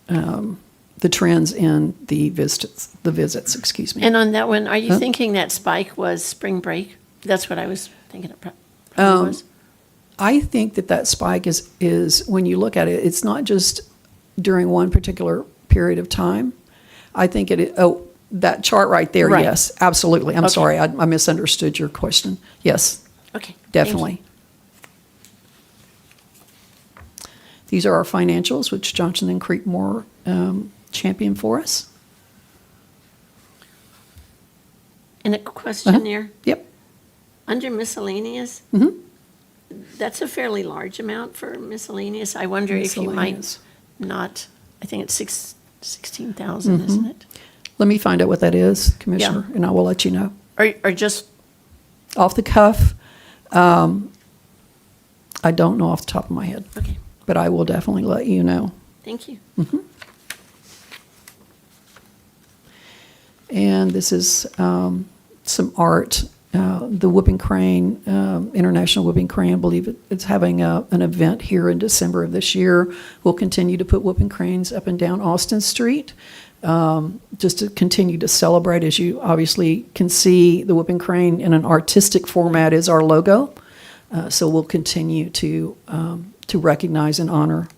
S15: the trends in the visits, excuse me.
S5: And on that one, are you thinking that spike was spring break? That's what I was thinking it probably was.
S15: I think that spike is when you look at it, it's not just during one particular period of time. I think that chart right there,
S5: Right.
S15: yes, absolutely. I'm
S5: Okay.
S15: sorry, I misunderstood your question. Yes,
S5: Okay. thank you.
S15: definitely. These are our financials, which Johnson and Creekmore champion for us.
S5: And a question there.
S15: Yep.
S5: Under miscellaneous, that's a fairly large amount for miscellaneous. I wonder if you might
S15: Miscellaneous.
S5: not, I think it's 16,000, isn't it?
S15: Let me find out what that is, Commissioner, and I will let you know.
S5: Or just,
S15: Off the cuff, I don't know off the top of my head,
S5: okay,
S15: but I will definitely let you know.
S5: thank you.
S15: And this is some art. The Whooping Crane, International Whooping Crane, I believe it's having an event here in December of this year. We'll continue to put whooping cranes up and down Austin Street, just to continue to celebrate. As you obviously can see, the whooping crane in an artistic format is our logo. So we'll continue to recognize and honor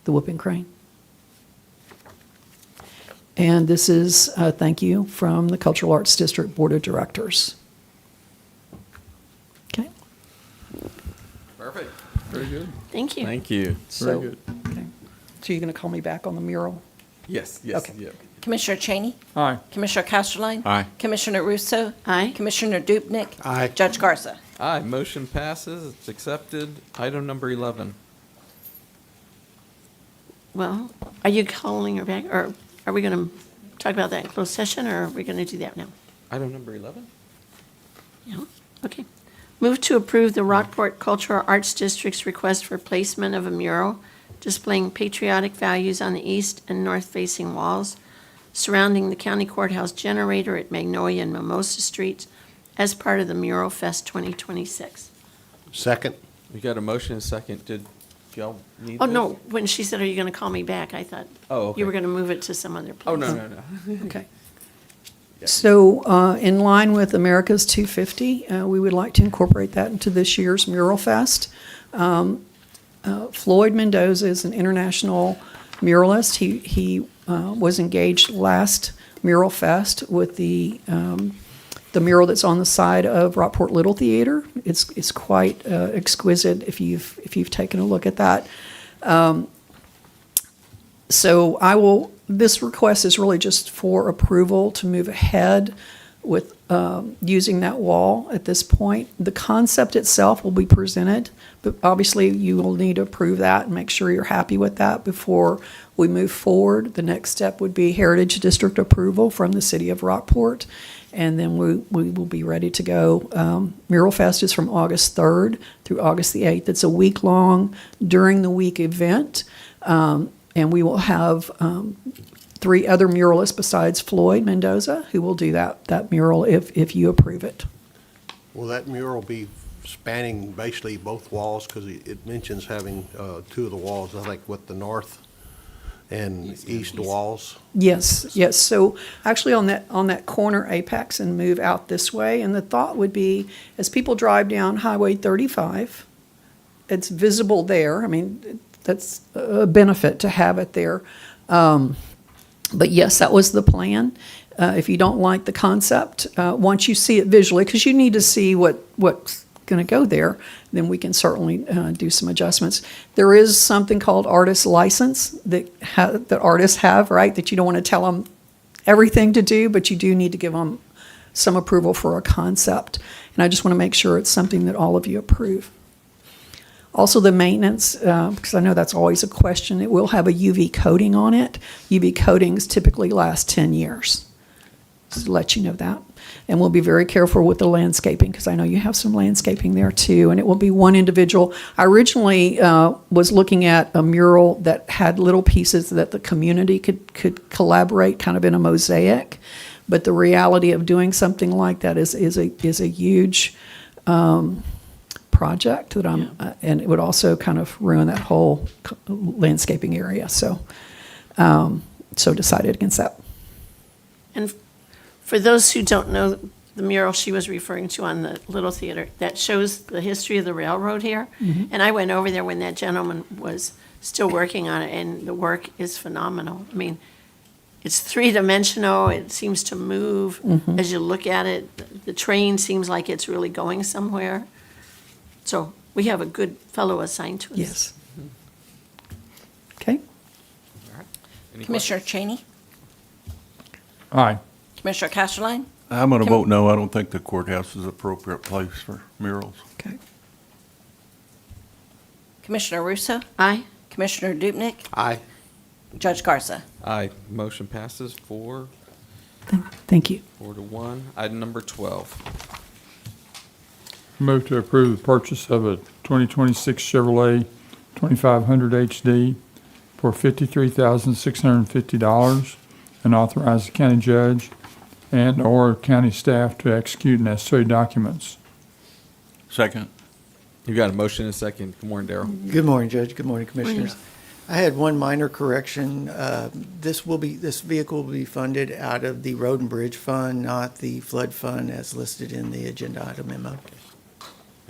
S15: the whooping crane. And this is a thank you from the Cultural Arts District Board of Directors. Okay.
S3: Perfect.
S6: Very good.
S5: Thank you.
S3: Thank you.
S15: So,
S6: good.
S15: okay. So you're going to call me back on the mural?
S3: Yes, yes,
S15: Okay.
S3: yeah.
S1: Commissioner Cheney?
S6: Aye.
S1: Commissioner Casterline?
S14: Aye.
S1: Commissioner Russo?
S5: Aye.
S1: Commissioner Dupnick?
S2: Aye.
S1: Judge Garza?
S3: Aye, motion passes. It's accepted. Item number 11.
S5: Well, are you calling her back, or are we going to talk about that in closed session, or are we going to do that now?
S3: Item number 11?
S5: Yeah, okay. Move to approve the Rockport Cultural Arts District's request for placement of a mural displaying patriotic values on the east and north-facing walls surrounding the county courthouse generator at Magnolia and Mimosa Streets as part of the Mural Fest 2026.
S2: Second?
S3: We got a motion and a second. Did y'all need
S5: Oh,
S3: this?
S5: no, when she said, are you going to call me back, I thought
S3: Oh, okay.
S5: you were going to move it to some other place.
S3: Oh, no.
S15: Okay. So in line with America's 250, we would like to incorporate that into this year's Mural Fest. Floyd Mendoza is an international muralist. He was engaged last Mural Fest with the mural that's on the side of Rockport Little Theater. It's quite exquisite if you've taken a look at that. So this request is really just for approval to move ahead with using that wall at this point. The concept itself will be presented, but obviously you will need to approve that and make sure you're happy with that before we move forward. The next step would be Heritage District approval from the City of Rockport, and then we will be ready to go. Mural Fest is from August 3rd through August the 8th. It's a week-long, during-the-week event, and we will have 3 other muralists besides Floyd Mendoza who will do that mural if you approve it.
S2: Will that mural be spanning basically both walls? Because it mentions having 2 of the walls, I think, with the north and east walls.
S15: Yes, yes. So actually on that corner Apex and move out this way, and the thought would be as people drive down Highway 35, it's visible there. I mean, that's a benefit to have it there. But yes, that was the plan. If you don't like the concept, once you see it visually, because you need to see what's going to go there, then we can certainly do some adjustments. There is something called artist license that artists have, right? That you don't want to tell them everything to do, but you do need to give them some approval for a concept. And I just want to make sure it's something that all of you approve. Also, the maintenance, because I know that's always a question, it will have a UV coating on it. UV coatings typically last 10 years. Just to let you know that. And we'll be very careful with the landscaping, because I know you have some landscaping there too, and it will be one individual. I originally was looking at a mural that had little pieces that the community could collaborate kind of in a mosaic, but the reality of doing something like that is a huge project that and it would also kind of ruin that whole landscaping area. So, so decided against that.
S5: And for those who don't know, the mural she was referring to on the Little Theater, that shows the history of the railroad here. And I went over there when that gentleman was still working on it, and the work is phenomenal. I mean, it's three-dimensional, it seems to move as you look at it. The train seems like it's really going somewhere. So we have a good fellow assigned to us.
S15: Yes. Okay.
S1: Commissioner Cheney?
S6: Aye.
S1: Commissioner Casterline?
S14: I'm going to vote no. I don't think the courthouse is an appropriate place for murals.
S15: Okay.
S1: Commissioner Russo?
S5: Aye.
S1: Commissioner Dupnick?
S2: Aye.
S1: Judge Garza?
S3: Aye. Motion passes 4
S15: Thank you.
S3: 4-1. Item number 12.
S6: Move to approve the purchase of a 2026 Chevrolet 2500 HD for $53,650 and authorize the county judge and/or county staff to execute necessary documents.
S14: Second.
S3: You got a motion and a second. Good morning, Darrell.
S16: Good morning, Judge. Good morning, Commissioners. I had one minor correction. This vehicle will be funded out of the Road and Bridge Fund, not the flood fund as listed in the agenda item memo.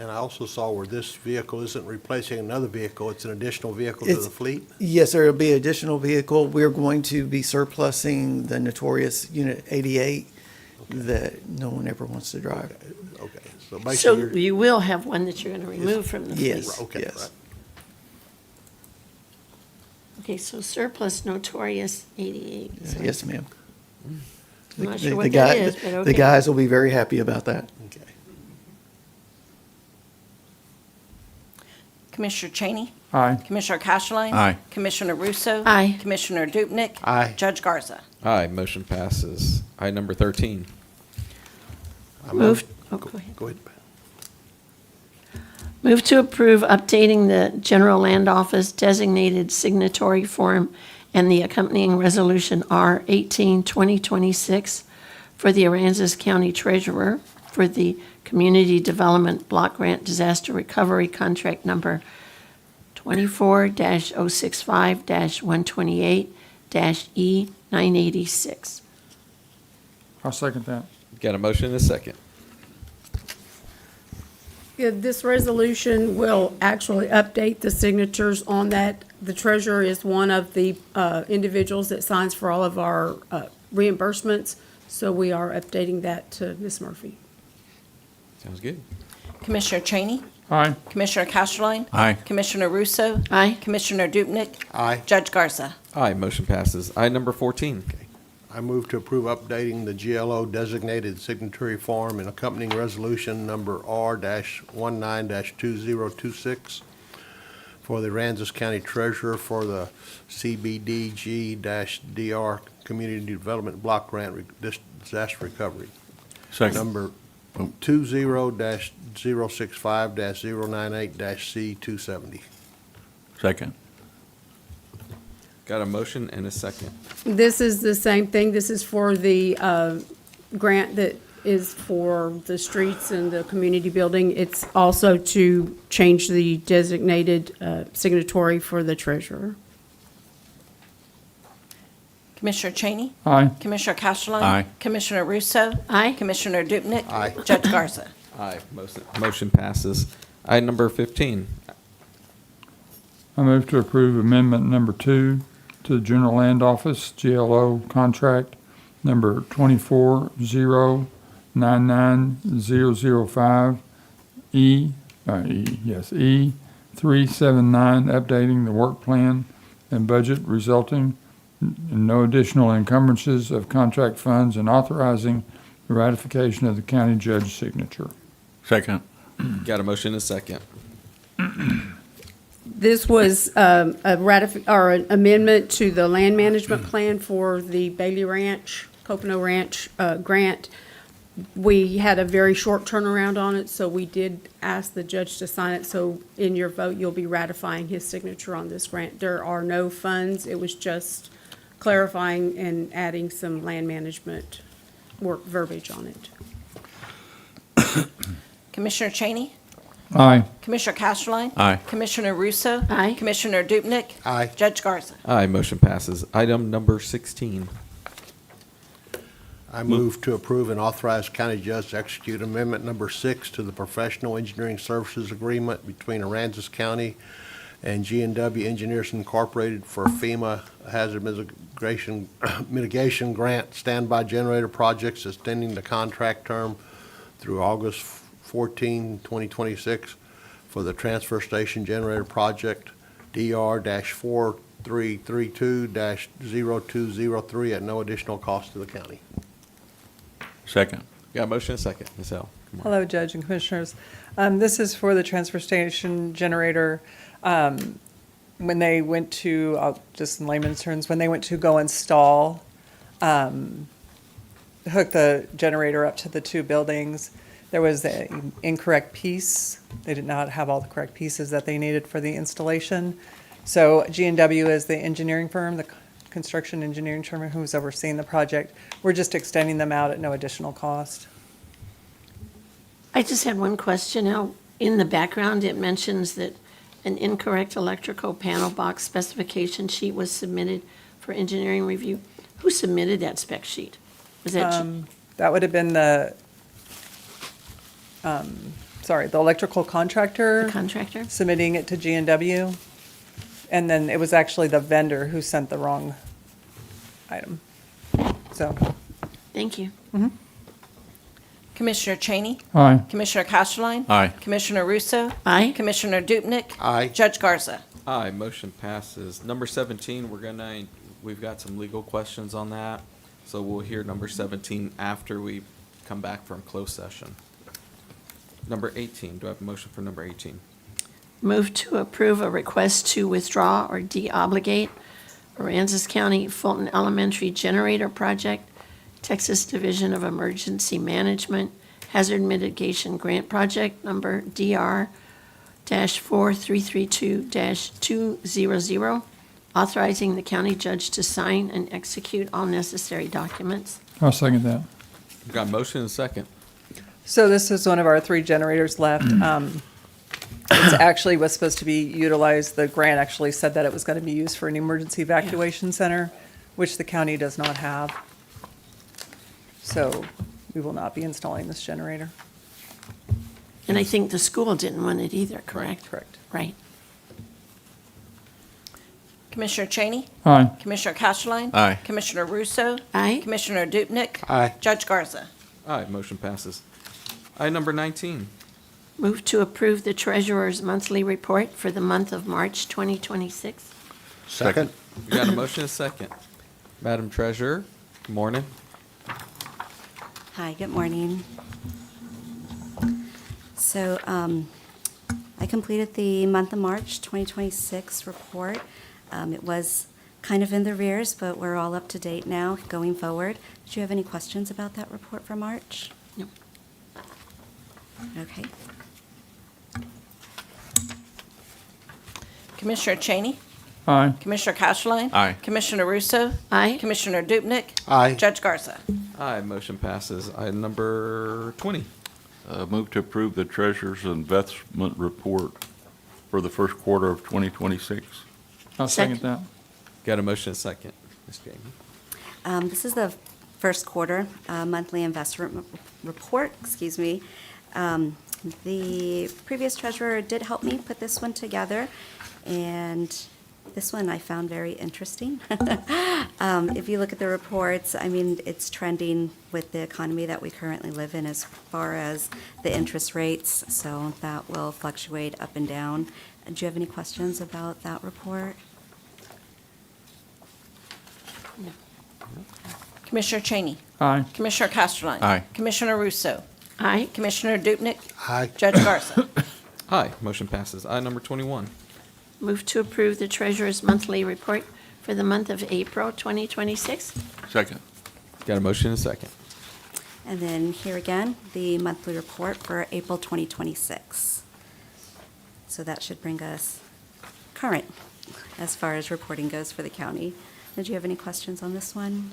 S2: And I also saw where this vehicle isn't replacing another vehicle, it's an additional vehicle to the fleet?
S16: Yes, there will be additional vehicle. We're going to be surplusing the notorious Unit 88 that no one ever wants to drive.
S2: Okay, so
S5: So
S2: basically
S5: you will have one that you're going to remove from the fleet?
S16: Yes,
S2: Okay,
S16: yes.
S2: right.
S5: Okay, so surplus notorious 88. So
S16: Yes, ma'am.
S5: I'm not
S16: The-
S5: sure
S16: the
S5: what
S16: guy-
S5: that is, but okay.
S16: The guys will be very happy about that.
S2: Okay.
S1: Commissioner Cheney?
S6: Aye.
S1: Commissioner Casterline?
S14: Aye.
S1: Commissioner Russo?
S5: Aye.
S1: Commissioner Dupnick?
S2: Aye.
S1: Judge Garza?
S3: Aye. Motion passes. Item number 13.
S5: Move,
S2: Go
S5: go ahead.
S2: go ahead.
S5: Move to approve updating the General Land Office designated signatory form and the accompanying Resolution R 18-2026 for the Aransas County Treasurer for the Community Development Block Grant Disaster Recovery Contract Number 24-065-128-E986.
S6: I'll second that.
S3: Got a motion and a second.
S7: Yeah, this resolution will actually update the signatures on that. The treasurer is one of the individuals that signs for all of our reimbursements, so we are updating that to Ms. Murphy.
S3: Sounds good.
S1: Commissioner Cheney?
S6: Aye.
S1: Commissioner Casterline?
S14: Aye.
S1: Commissioner Russo?
S5: Aye.
S1: Commissioner Dupnick?
S2: Aye.
S1: Judge Garza?
S3: Aye. Motion passes. Item number 14.
S2: I move to approve updating the GLO designated signatory form and accompanying resolution number R-19-2026 for the Aransas County Treasurer for the CBDG-DR Community Development Block Grant Disaster Recovery.
S14: Second.
S2: Number 20-065-098-C270.
S14: Second.
S3: Got a motion and a second.
S7: This is the same thing. This is for the grant that is for the streets and the community building. It's also to change the designated signatory for the treasurer.
S1: Commissioner Cheney?
S6: Aye.
S1: Commissioner Castleline?
S14: Aye.
S1: Commissioner Russo?
S5: Aye.
S1: Commissioner Dupnick?
S2: Aye.
S1: Judge Garza?
S3: Aye. Motion passes. Item number 15.
S6: I move to approve amendment number 2 to the General Land Office GLO contract number 240999005 E 379, updating the work plan and budget resulting in no additional encumbrances of contract funds and authorizing the ratification of the county judge's signature.
S14: Second.
S3: Got a motion and a second.
S7: This was an amendment to the land management plan for the Bailey Ranch, Copano Ranch grant. We had a very short turnaround on it, so we did ask the judge to sign it. So in your vote, you'll be ratifying his signature on this grant. There are no funds. It was just clarifying and adding some land management work verbiage on it.
S1: Commissioner Cheney?
S6: Aye.
S1: Commissioner Castleline?
S14: Aye.
S1: Commissioner Russo?
S5: Aye.
S1: Commissioner Dupnick?
S2: Aye.
S1: Judge Garza?
S3: Aye. Motion passes. Item number 16.
S2: I move to approve and authorize county judge to execute amendment number 6 to the professional engineering services agreement between Aransas County and G&W Engineers Incorporated for FEMA hazard mitigation grant standby generator projects, extending the contract term through August 14, 2026 for the transfer station generator project DR-4332-0203 at no additional cost to the county.
S14: Second.
S3: Got a motion and a second. Ms. L. Good morning.
S17: Hello, Judge and Commissioners. This is for the transfer station generator. When they went to, just in layman's terms, when they went to go install, hook the generator up to the two buildings, there was an incorrect piece. They did not have all the correct pieces that they needed for the installation. So G&W is the engineering firm, the construction engineering firm who's overseeing the project. We're just extending them out at no additional cost.
S5: I just had one question. Now, in the background, it mentions that an incorrect electrical panel box specification sheet was submitted for engineering review. Who submitted that spec sheet? Was that,
S17: That would have been the electrical contractor.
S5: The contractor?
S17: Submitting it to G&W. And then it was actually the vendor who sent the wrong item. So,
S5: thank you.
S1: Commissioner Cheney?
S6: Aye.
S1: Commissioner Castleline?
S14: Aye.
S1: Commissioner Russo?
S5: Aye.
S1: Commissioner Dupnick?
S2: Aye.
S1: Judge Garza?
S3: Aye. Motion passes. Number 17, we've got some legal questions on that. So we'll hear number 17 after we come back from closed session. Number 18, do I have a motion for number 18?
S5: Move to approve a request to withdraw or deobligate Aransas County Fulton Elementary Generator Project, Texas Division of Emergency Management Hazard Mitigation Grant Project number DR-4332-200, authorizing the county judge to sign and execute all necessary documents.
S6: I'll second that.
S3: We've got a motion and a second.
S17: so this is one of our 3 generators left. It's actually was supposed to be utilized, the grant actually said that it was going to be used for an emergency evacuation center, which the county does not have. So we will not be installing this generator.
S5: And I think the school didn't want it either, correct?
S17: Correct.
S5: Right.
S1: Commissioner Cheney?
S6: Aye.
S1: Commissioner Castleline?
S14: Aye.
S1: Commissioner Russo?
S5: Aye.
S1: Commissioner Dupnick?
S2: Aye.
S1: Judge Garza?
S3: Aye. Motion passes. Item number 19.
S5: Move to approve the treasurer's monthly report for the month of March 2026.
S2: Second.
S3: We got a motion and a second. Madam Treasurer, good morning.
S18: Hi, good morning. So I completed the month of March 2026 report. It was kind of in the rears, but we're all up to date now going forward. Did you have any questions about that report for March?
S5: No.
S18: Okay.
S1: Commissioner Cheney?
S6: Aye.
S1: Commissioner Castleline?
S14: Aye.
S1: Commissioner Russo?
S5: Aye.
S1: Commissioner Dupnick?
S2: Aye.
S1: Judge Garza?
S3: Aye. Motion passes. Item number 20.
S14: Move to approve the treasurer's investment report for the first quarter of 2026.
S6: I'll second
S5: Second.
S6: that.
S3: Got a motion and a second. Ms. Jamie.
S18: This is the first quarter monthly investment report, excuse me. The previous treasurer did help me put this one together, and this one I found very interesting. If you look at the reports, I mean, it's trending with the economy that we currently live in as far as the interest rates, so that will fluctuate up and down. Do you have any questions about that report?
S1: Commissioner Cheney.
S6: Aye.
S1: Commissioner Castelline.
S14: Aye.
S1: Commissioner Russo.
S5: Aye.
S1: Commissioner Dupnick.
S2: Aye.
S1: Judge Garza.
S3: Aye, motion passes. Item number 21.
S5: Move to approve the treasurer's monthly report for the month of April 2026.
S14: Second.
S3: Got a motion and a second.
S18: And then here again, the monthly report for April 2026. So that should bring us current as far as reporting goes for the county. Did you have any questions on this one?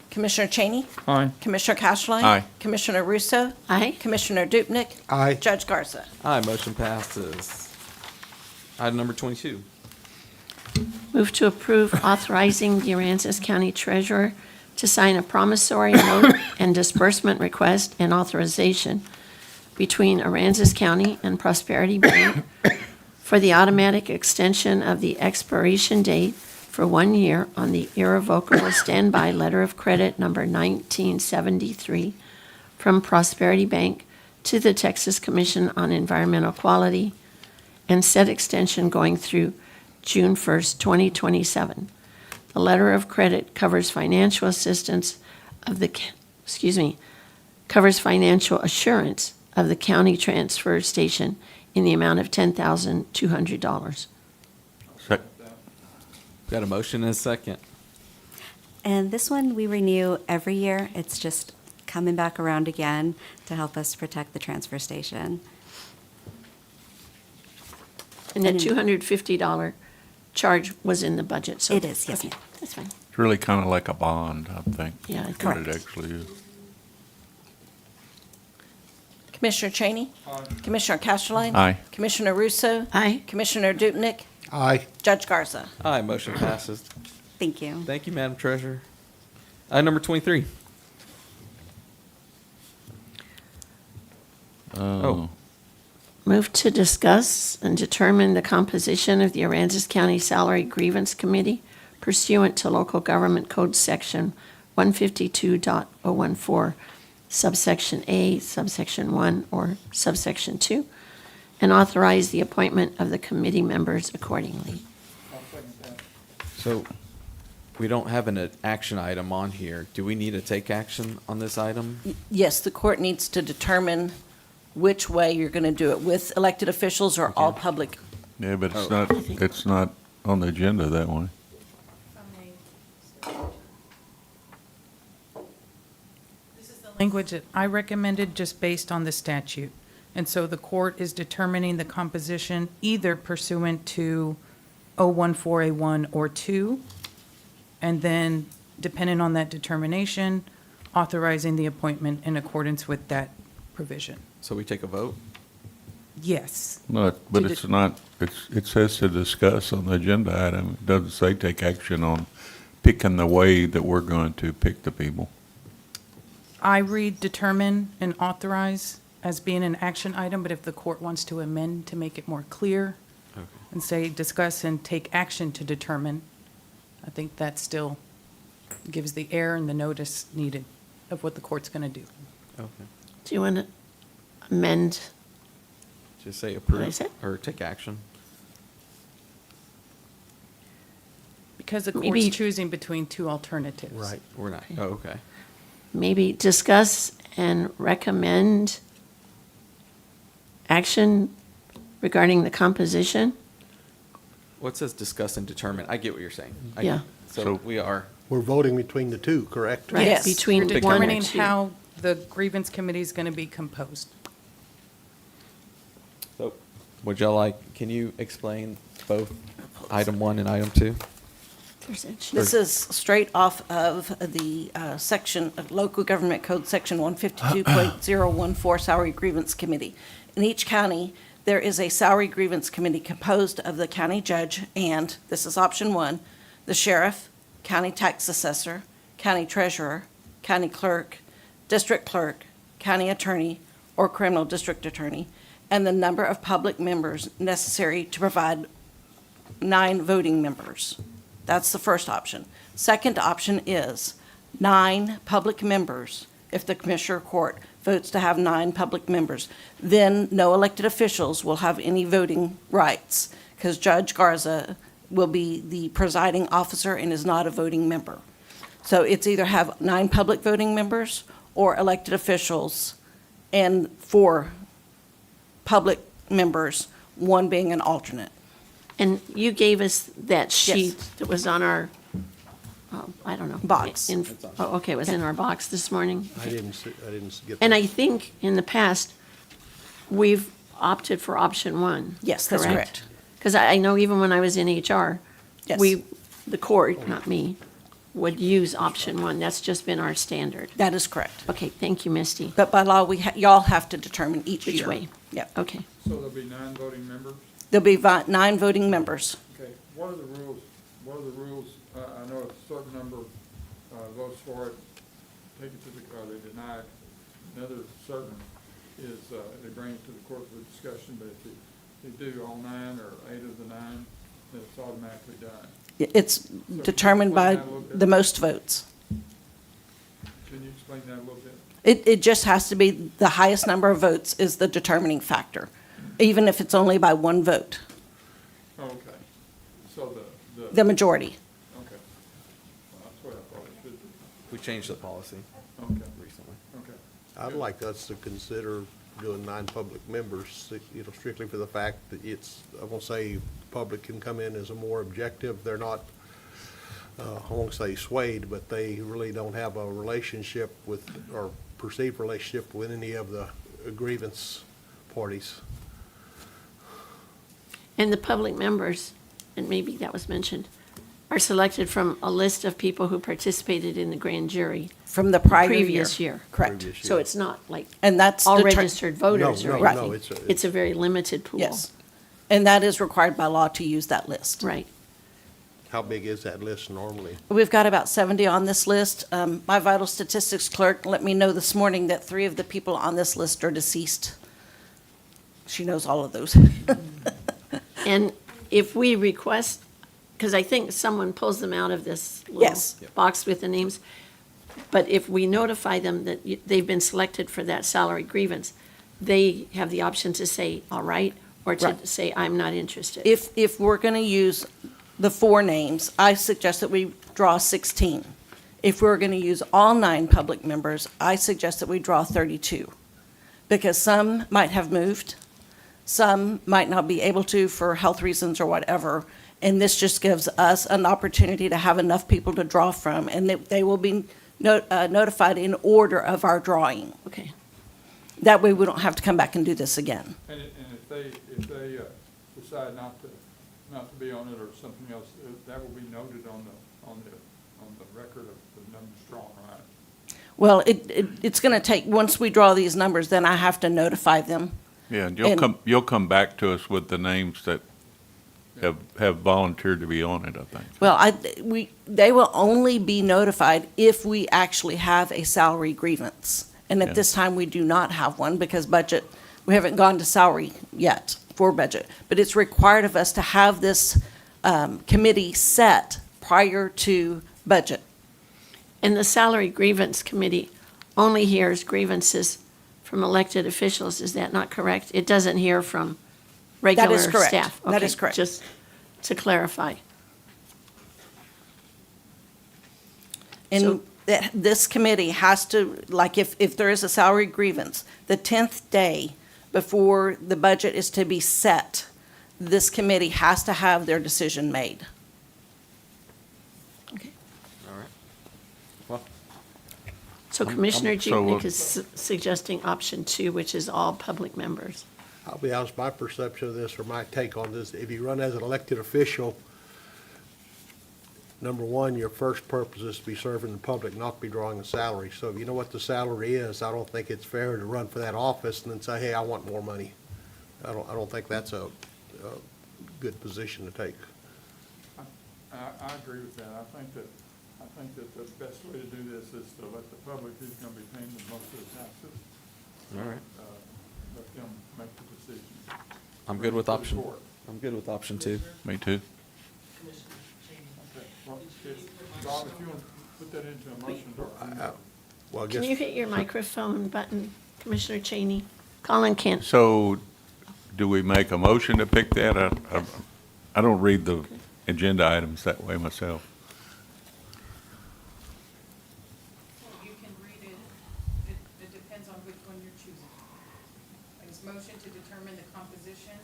S1: Commissioner Cheney.
S6: Aye.
S1: Commissioner Castelline.
S14: Aye.
S1: Commissioner Russo.
S5: Aye.
S1: Commissioner Dupnick.
S2: Aye.
S1: Judge Garza.
S3: Aye, motion passes. Item number 22.
S5: Move to approve authorizing the Aransas County Treasurer to sign a promissory note and disbursement request and authorization between Aransas County and Prosperity Bank for the automatic extension of the expiration date for 1 year on the irrevocable standby letter of credit number 1973 from Prosperity Bank to the Texas Commission on Environmental Quality, and said extension going through June 1st, 2027. The letter of credit covers financial assistance of the, covers financial assurance of the county transfer station in the amount of $10,200.
S3: Got a motion and a second.
S18: And this one we renew every year. It's just coming back around again to help us protect the transfer station.
S5: And the $250 charge was in the budget, so.
S18: It is, yes,
S5: Okay,
S18: ma'am.
S5: that's fine.
S14: It's really kind of like a bond, I think.
S5: Yeah,
S14: What
S18: correct.
S14: it actually is.
S1: Commissioner Cheney. Commissioner Castelline.
S14: Aye.
S1: Commissioner Russo.
S5: Aye.
S1: Commissioner Dupnick.
S2: Aye.
S1: Judge Garza.
S3: Aye, motion passes.
S18: Thank you.
S3: Thank you, Madam Treasurer. Item number 23. Oh.
S5: Move to discuss and determine the composition of the Aransas County Salary Grievance Committee pursuant to Local Government Code Section 152.014, subsection A, subsection 1, or subsection 2, and authorize the appointment of the committee members accordingly.
S3: So we don't have an action item on here. Do we need to take action on this item?
S1: Yes, the court needs to determine which way you're going to do it, with elected officials or all public.
S14: Yeah, but
S3: Oh.
S14: it's not on the agenda that way.
S19: Language that I recommended just based on the statute. And so the court is determining the composition either pursuant to 014A1 or 2, and then, depending on that determination, authorizing the appointment in accordance with that provision.
S3: So we take a vote?
S19: Yes.
S14: But
S19: To
S14: it's not, it says to discuss on the agenda item. It doesn't say take action on picking the way that we're going to pick the people.
S19: I read determine and authorize as being an action item, but if the court wants to amend to make it more clear
S3: Okay.
S19: and say discuss and take action to determine, I think that still gives the air and the notice needed of what the court's going to do.
S3: Okay.
S5: Do you want to amend?
S3: Just say
S5: What I
S3: approve
S5: said?
S3: or take action?
S19: Because the
S5: Maybe-
S19: court's choosing between two alternatives.
S2: Right.
S3: We're not, oh, okay.
S5: Maybe discuss and recommend action regarding the composition?
S3: What says discuss and determine? I get what you're saying.
S5: Yeah.
S3: So we are,
S2: We're voting between the two, correct?
S5: Right,
S1: Yes.
S5: between
S19: We're
S5: one
S19: determining
S5: and two.
S19: how the grievance committee is going to be composed.
S3: so would y'all like, can you explain both item 1 and item 2?
S1: This is straight off of the section, of Local Government Code, Section 152.014, Salary Grievance Committee. In each county, there is a salary grievance committee composed of the county judge and, this is option 1, the sheriff, county tax assessor, county treasurer, county clerk, district clerk, county attorney, or criminal district attorney, and the number of public members necessary to provide 9 voting members. That's the first option. Second option is 9 public members. If the Commissioner Court votes to have 9 public members, then no elected officials will have any voting rights, because Judge Garza will be the presiding officer and is not a voting member. So it's either have 9 public voting members or elected officials and 4 public members, 1 being an alternate.
S5: And you gave us that sheet that was on our, I don't know.
S1: Box.
S5: Oh, okay, it was in our box this morning.
S2: I didn't get that.
S5: And I think in the past, we've opted for option 1.
S1: Yes, that's correct.
S5: Because I know even when I was in HR,
S1: Yes.
S5: the court, not me, would use option 1. That's just been our standard.
S1: That is correct.
S5: Okay, thank you, Misty.
S1: But by law, y'all have to determine each
S5: Which
S1: year.
S5: way?
S1: Yep.
S5: Okay.
S6: So there'll be 9 voting members?
S1: There'll be 9 voting members.
S6: Okay, what are the rules, I know a certain number votes for it, take it to they deny it. Another certain is, they bring it to the court for discussion, but if they do all 9 or 8 of the 9, then it's automatically done.
S1: It's determined by the most votes.
S6: Can you explain that a little bit?
S1: It just has to be the highest number of votes is the determining factor, even if it's only by 1 vote,
S6: Oh, okay, so
S1: the majority.
S6: okay. Well, that's what I thought it should be.
S3: We changed the policy
S6: Okay,
S3: recently.
S6: okay.
S2: I'd like us to consider doing 9 public members, strictly for the fact that it's, I won't say public can come in as a more objective. They're not, I won't say swayed, but they really don't have a relationship with, or perceived relationship with any of the grievance parties.
S5: And the public members, and maybe that was mentioned, are selected from a list of people who participated in the grand jury
S1: From the prior
S5: previous year.
S1: Correct.
S2: Previous
S5: So
S2: year.
S5: it's not like
S1: And that's
S5: all
S1: deter-
S5: registered voters
S2: No,
S5: or
S2: no,
S5: anything.
S2: no,
S5: It's a very limited pool.
S1: Yes. And that is required by law to use that list.
S5: Right.
S2: How big is that list normally?
S1: We've got about 70 on this list. My vital statistics clerk let me know this morning that 3 of the people on this list are deceased. She knows all of those.
S5: And if we request, because I think someone pulls them out of this little
S1: Yes.
S5: box with the names, but if we notify them that they've been selected for that salary grievance, they have the option to say, all right, or to
S1: Right.
S5: say, I'm not interested.
S1: If we're going to use the 4 names, I suggest that we draw 16. If we're going to use all 9 public members, I suggest that we draw 32. Because some might have moved, some might not be able to for health reasons or whatever. And this just gives us an opportunity to have enough people to draw from, and they will be notified in order of our drawing.
S5: Okay.
S1: That way, we don't have to come back and do this again.
S6: And if they decide not to be on it or something else, that will be noted on the record of the numbers drawn, right?
S1: Well, it's going to take, once we draw these numbers, then I have to notify them.
S14: Yeah, and
S1: And-
S14: you'll come back to us with the names that have volunteered to be on it, I think.
S1: Well, they will only be notified if we actually have a salary grievance. And
S14: Yeah.
S1: at this time, we do not have one because budget, we haven't gone to salary yet for budget. But it's required of us to have this committee set prior to budget.
S5: And the salary grievance committee only hears grievances from elected officials, is that not correct? It doesn't hear from regular staff?
S1: correct. That
S5: Okay,
S1: is correct.
S5: Just to clarify.
S1: And
S5: So-
S1: that this committee has to, like, if there is a salary grievance, the 10th day before the budget is to be set, this committee has to have their decision made.
S3: All right. Well,
S5: So Commissioner
S14: so we'll-
S5: Juchnik is suggesting option 2, which is all public members.
S2: I'll be honest, my perception of this, or my take on this, if you run as an elected official, number one, your first purpose is to be serving the public, not to be drawing a salary. So if you know what the salary is, I don't think it's fair to run for that office and then say, hey, I want more money. I don't think that's a good position to take.
S6: I agree with that. I think that I think that the best way to do this is to let the public, who's gonna be paying the most of the taxes,
S3: All right.
S6: let them make the decision.
S3: I'm good with
S6: To the
S3: option.
S6: court.
S3: I'm good with option 2.
S14: Me too.
S6: Okay, well, Bob, if you want to put that into a motion,
S2: Well, I
S5: Can
S2: guess,
S5: you hit your microphone button, Commissioner Cheney? Colin can't.
S14: So, do we make a motion to pick that? I don't read the agenda items that way myself.
S19: You can read it, it depends on which one you're choosing. It's motion to determine the composition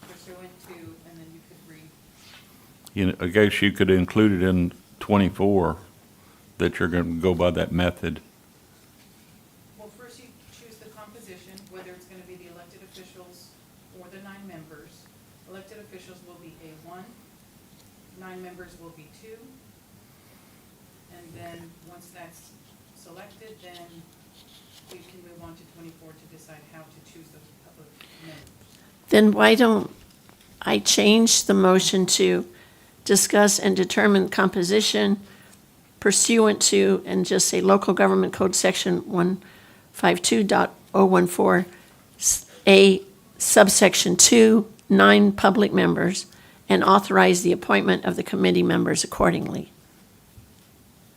S19: pursuant to, and then you could read.
S14: You know, I guess you could include it in 24, that you're going to go by that method.
S19: Well, first you choose the composition, whether it's gonna be the elected officials or the 9 members. Elected officials will be A1, 9 members will be 2. And then, once that's selected, then we can move on to 24 to decide how to choose those public members.
S5: Then why don't I change the motion to discuss and determine composition pursuant to, and just say local government code section 152.014, A subsection 2, 9 public members, and authorize the appointment of the committee members accordingly.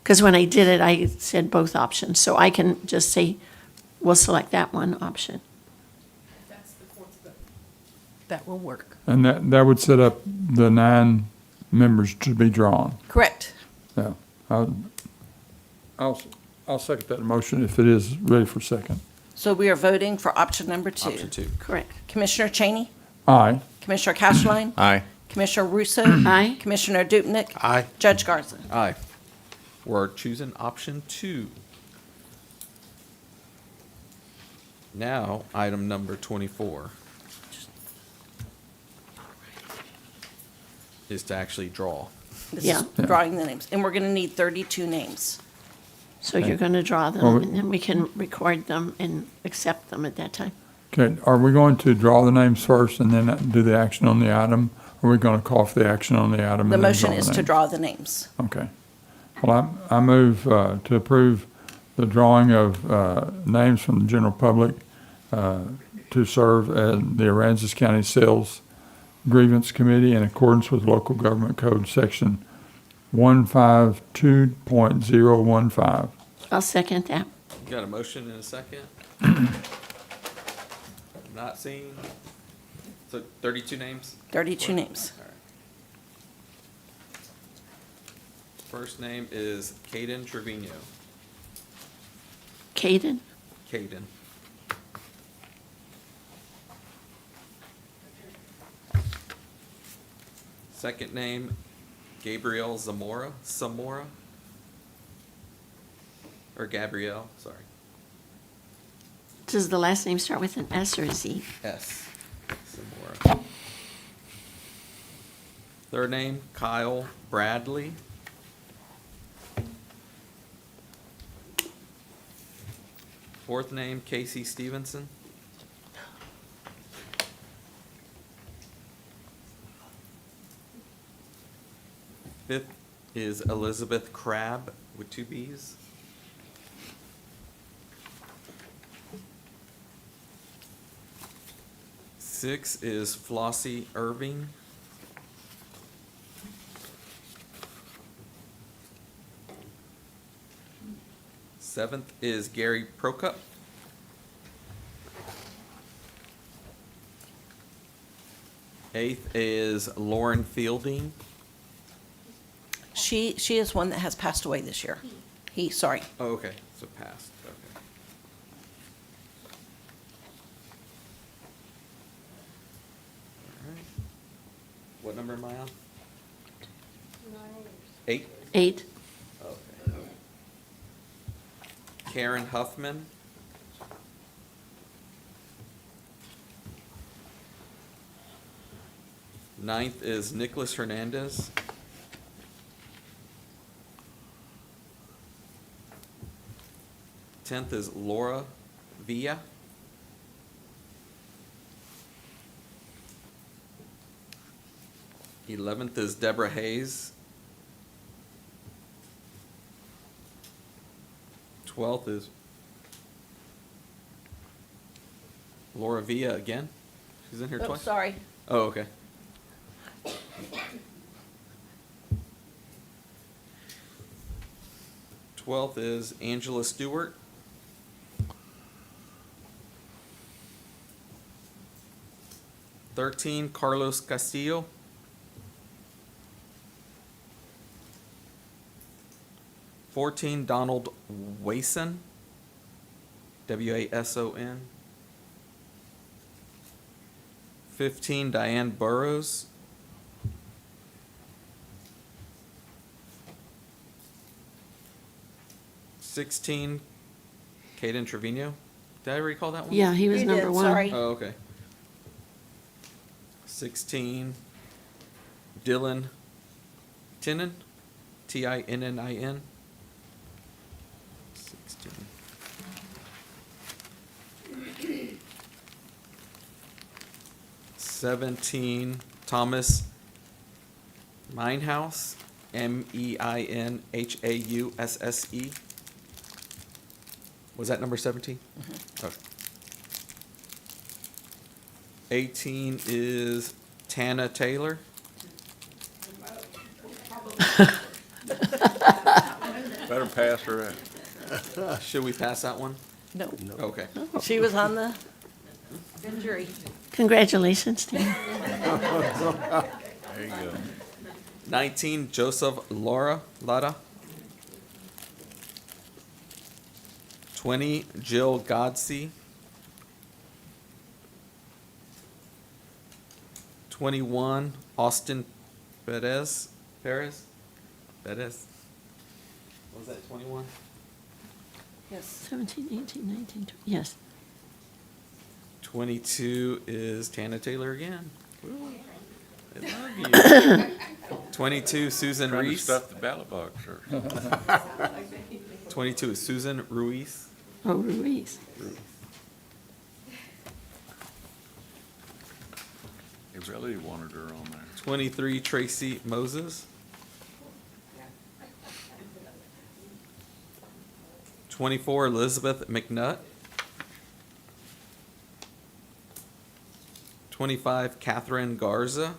S5: Because when I did it, I said both options, so I can just say, we'll select that one option.
S19: That's the court's vote. That will work.
S6: and that would set up the 9 members to be drawn.
S1: Correct.
S6: Yeah, I'll second that motion if it is ready for second.
S1: So we are voting for option number 2.
S3: Option 2.
S5: Correct.
S1: Commissioner Cheney,
S6: Aye.
S1: Commissioner Cashline,
S14: Aye.
S1: Commissioner Russo.
S5: Aye.
S1: Commissioner Dupnick.
S2: Aye.
S1: Judge Garza.
S3: Aye. We're choosing option 2. Now, item number 24 is to actually draw.
S1: This
S5: Yeah.
S1: is drawing the names, and we're gonna need 32 names.
S5: So you're going to draw them,
S6: Well,
S5: and then we can record them and accept them at that time.
S6: Okay, are we going to draw the names first and then do the action on the item? Or are we going to call for the action on the item?
S1: The
S6: and then
S1: motion
S6: draw
S1: is
S6: the
S1: to
S6: names?
S1: draw the names.
S6: Okay. Well, I move to approve the drawing of names from the general public to serve as the Aransas County Sales Grievance Committee in accordance with Local Government Code Section 152.015.
S5: I'll second that.
S3: You got a motion in a second? Not seeing. So 32 names?
S1: 32 names.
S3: All right. First name is Caden Trevino.
S5: Caden?
S3: Caden. Second name, Gabrielle Zamora. Or Gabrielle, sorry.
S5: Does the last name start with an S or a Z?
S3: S. Zamora. Third name, Kyle Bradley. Fourth name, Casey Stevenson. Fifth is Elizabeth Crabb with 2 B's. Six is Flossie Irving. Seventh is Gary Prokup. Eighth is Lauren Fielding.
S1: She is one that has passed away this year. Sorry.
S3: Oh, okay, so passed, okay. All right. What number am I on? 8?
S5: 8.
S3: Okay. Karen Huffman. Ninth is Nicholas Hernandez. Tenth is Laura Villa. 11th is Deborah Hayes. 12th is Laura Villa again. She's in here
S1: Oh,
S3: twice?
S1: sorry.
S3: Oh, okay. Twelfth is Angela Stewart. Thirteen, Carlos Castillo. 14, Donald Wason. Wason. 15, Diane Burrows. 16, Caden Trevino. Did I recall that one?
S5: Yeah, he was
S1: You
S5: number
S1: did,
S5: one.
S1: sorry.
S3: Oh, okay. 16, Dylan Tinnin, Tinnin. 16. Seventeen, Thomas Minehouse, Meinhausse. Was that number 17? Okay. 18 is Tana Taylor.
S14: Better pass her out.
S3: Should we pass that one?
S1: No.
S3: Okay.
S1: She was on the jury.
S5: Congratulations, Dan.
S14: There you go.
S3: 19, Joseph Lara. 20, Jill Godsey. 21, Austin Perez. What was that, 21?
S1: Yes.
S5: 17, 18, 19, 20, yes.
S3: 22 is Tana Taylor again. Woo. I love you. 22, Susan
S14: Trying to
S3: Reese.
S14: stuff the ballot box, or
S3: 22 is Susan Ruiz.
S5: Oh, Ruiz.
S14: they really wanted her on there.
S3: 23, Tracy Moses. 24, Elizabeth McNutt. 25, Catherine Garza.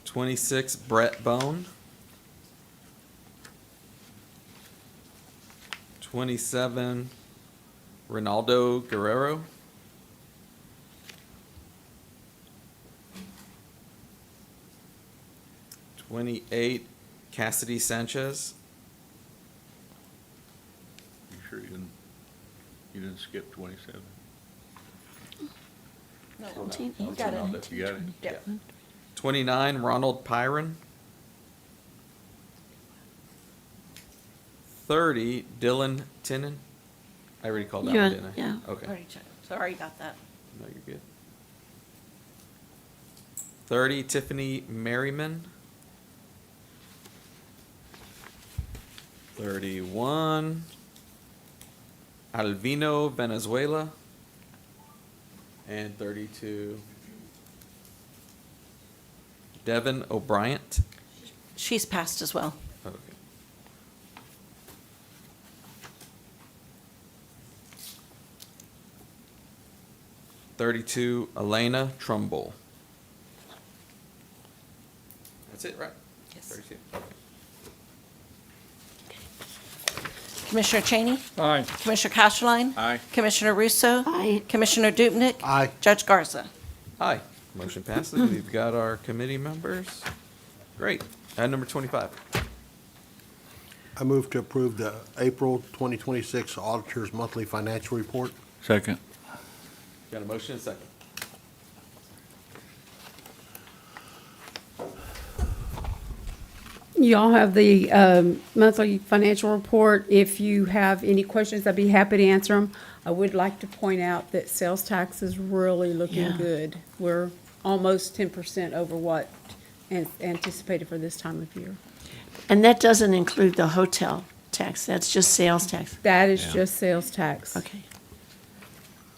S3: 26, Brett Bone. 27, Ronaldo Guerrero. 28, Cassidy Sanchez.
S14: You sure you didn't skip 27?
S1: No.
S5: 17,
S1: You
S5: 18,
S1: got it.
S5: 19,
S14: You got it?
S5: 20,
S1: Yeah.
S5: 21.
S3: 29, Ronald Pyron. 30, Dylan Tinnin. I already called that
S5: Yeah,
S3: one, didn't I?
S5: yeah.
S3: Okay.
S1: Already checked. Sorry about that.
S3: No, you're good. 30, Tiffany Merriman. 31, Alvino Venezuela. And 32, Devin O'Brien.
S1: She's passed as well.
S3: Okay. "32, Elena Trumbull." That's it, right?
S1: Yes.
S3: 32.
S1: Commissioner Cheney?
S6: Aye.
S1: Commissioner Castleline?
S14: Aye.
S1: Commissioner Russo?
S5: Aye.
S1: Commissioner Dupnick?
S2: Aye.
S1: Judge Garza?
S3: Aye. Motion passes. We've got our committee members. Great. Item number 25.
S2: I move to approve the April 2026 Auditor's Monthly Financial Report.
S14: Second.
S3: Got a motion and a second.
S7: Y'all have the monthly financial report. If you have any questions, I'd be happy to answer them. I would like to point out that sales tax is really looking
S5: Yeah.
S7: good. We're almost 10% over what anticipated for this time of year.
S5: And that doesn't include the hotel tax, that's just sales tax.
S7: That is
S14: Yeah.
S7: just sales tax.
S5: Okay.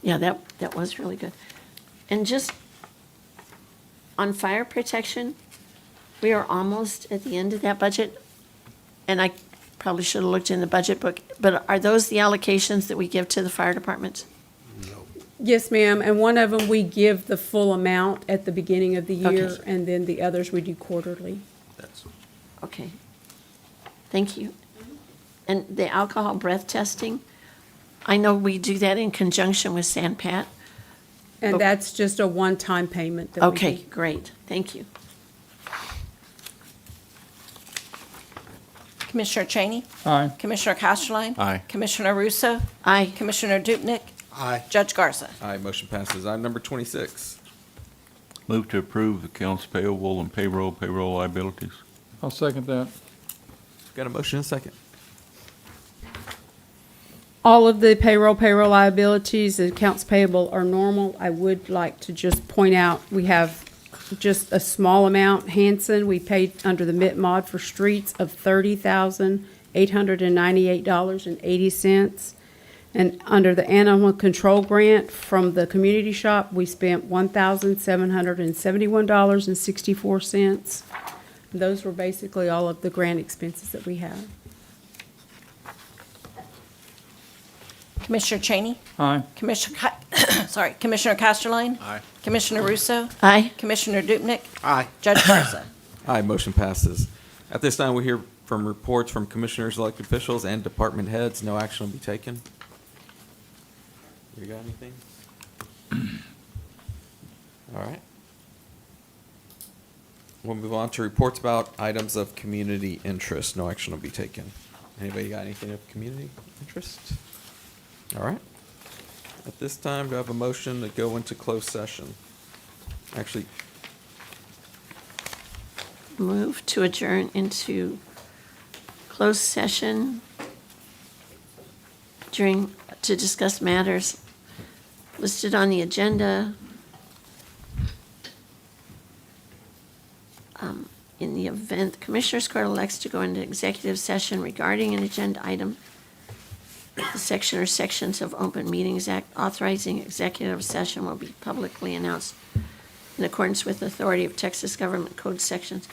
S5: Yeah, that was really good. And just on fire protection, we are almost at the end of that budget. And probably should have looked in the budget book, but are those the allocations that we give to the fire departments?
S7: Yes, ma'am, and one of them, we give the full amount at the beginning of the year,
S5: Okay.
S7: and then the others we do quarterly.
S5: Okay. Thank you. And the alcohol breath testing, I know we do that in conjunction with San Pat.
S7: And that's just a one-time payment that we
S5: Okay,
S7: do.
S5: great. Thank you.
S1: Commissioner Cheney?
S6: Aye.
S1: Commissioner Casterline?
S12: Aye.
S1: Commissioner Russo?
S5: Aye.
S1: Commissioner Dupnick?
S2: Aye.
S1: Judge Garza?
S3: Aye, motion passes. Item number 26.
S14: Move to approve accounts payable and payroll liabilities.
S6: I'll second that.
S3: Got a motion and a second.
S7: All of the payroll liabilities, the accounts payable are normal. I would like to just point out, we have just a small amount. Hanson, we paid under the MIT-MOD for streets of $30,898.80. And under the animal control grant from the community shop, we spent $1,771.64. Those were basically all of the grant expenses that we have.
S1: Commissioner Cheney?
S6: Aye.
S1: Commissioner Casterline?
S12: Aye.
S1: Commissioner Russo?
S5: Aye.
S1: Commissioner Dupnick?
S2: Aye.
S1: Judge Garza?
S3: Aye, motion passes. At this time, we hear from reports from commissioners, elected officials, and department heads. No action will be taken. You got anything? All right. We'll move on to reports about items of community interest. No action will be taken. Anybody got anything of community interest? All right. At this time, do I have a motion to go into closed session? Actually,
S5: Move to adjourn into closed session to discuss matters listed on the agenda. In the event the Commissioners Court elects to go into executive session regarding an agenda item, the section or sections of Open Meetings Act authorizing executive session will be publicly announced in accordance with authority of Texas Government Code Sections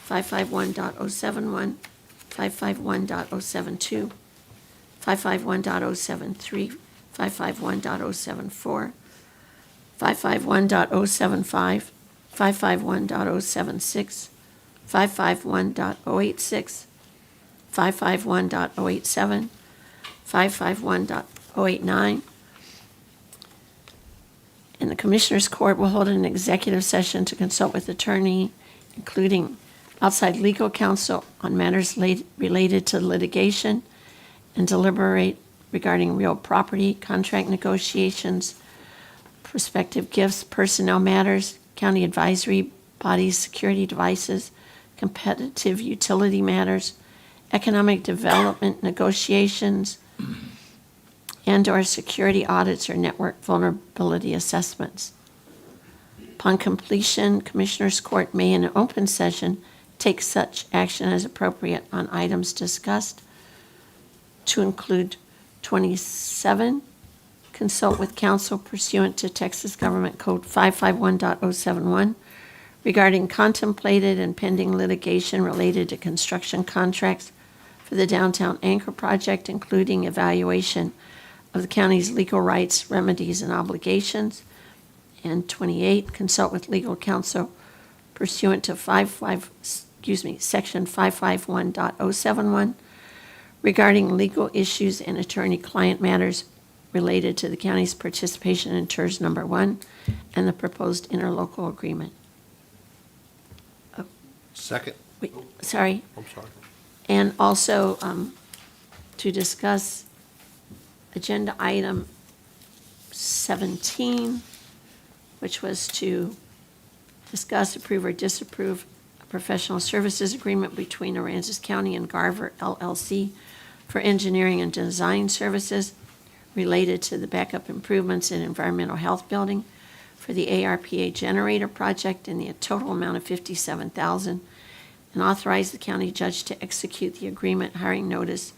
S5: 551.071, 551.072, 551.073, 551.074, 551.075, 551.076, 551.086, 551.087, 551.089. And the Commissioners Court will hold an executive session to consult with attorney, including outside legal counsel on matters related to litigation, and deliberate regarding real property, contract negotiations, prospective gifts, personnel matters, county advisory bodies, security devices, competitive utility matters, economic development negotiations, and/or security audits or network vulnerability assessments. Upon completion, Commissioners Court may, in an open session, take such action as appropriate on items discussed, to include 27, consult with counsel pursuant to Texas Government Code 551.071 regarding contemplated and pending litigation related to construction contracts for the Downtown Anchor Project, including evaluation of the county's legal rights, remedies, and obligations. And 28, consult with legal counsel pursuant to Section 551.071 regarding legal issues and attorney-client matters related to the county's participation in TERS Number 1 and the proposed interlocal agreement.
S2: Second.
S5: Wait, sorry.
S2: I'm sorry.
S5: And also to discuss agenda item 17, which was to discuss, approve, or disapprove a professional services agreement between Aransas County and Garver LLC for engineering and design services related to the backup improvements in environmental health building for the ARPA generator project in the total amount of $57,000, and authorize the county judge to execute the agreement, hiring notice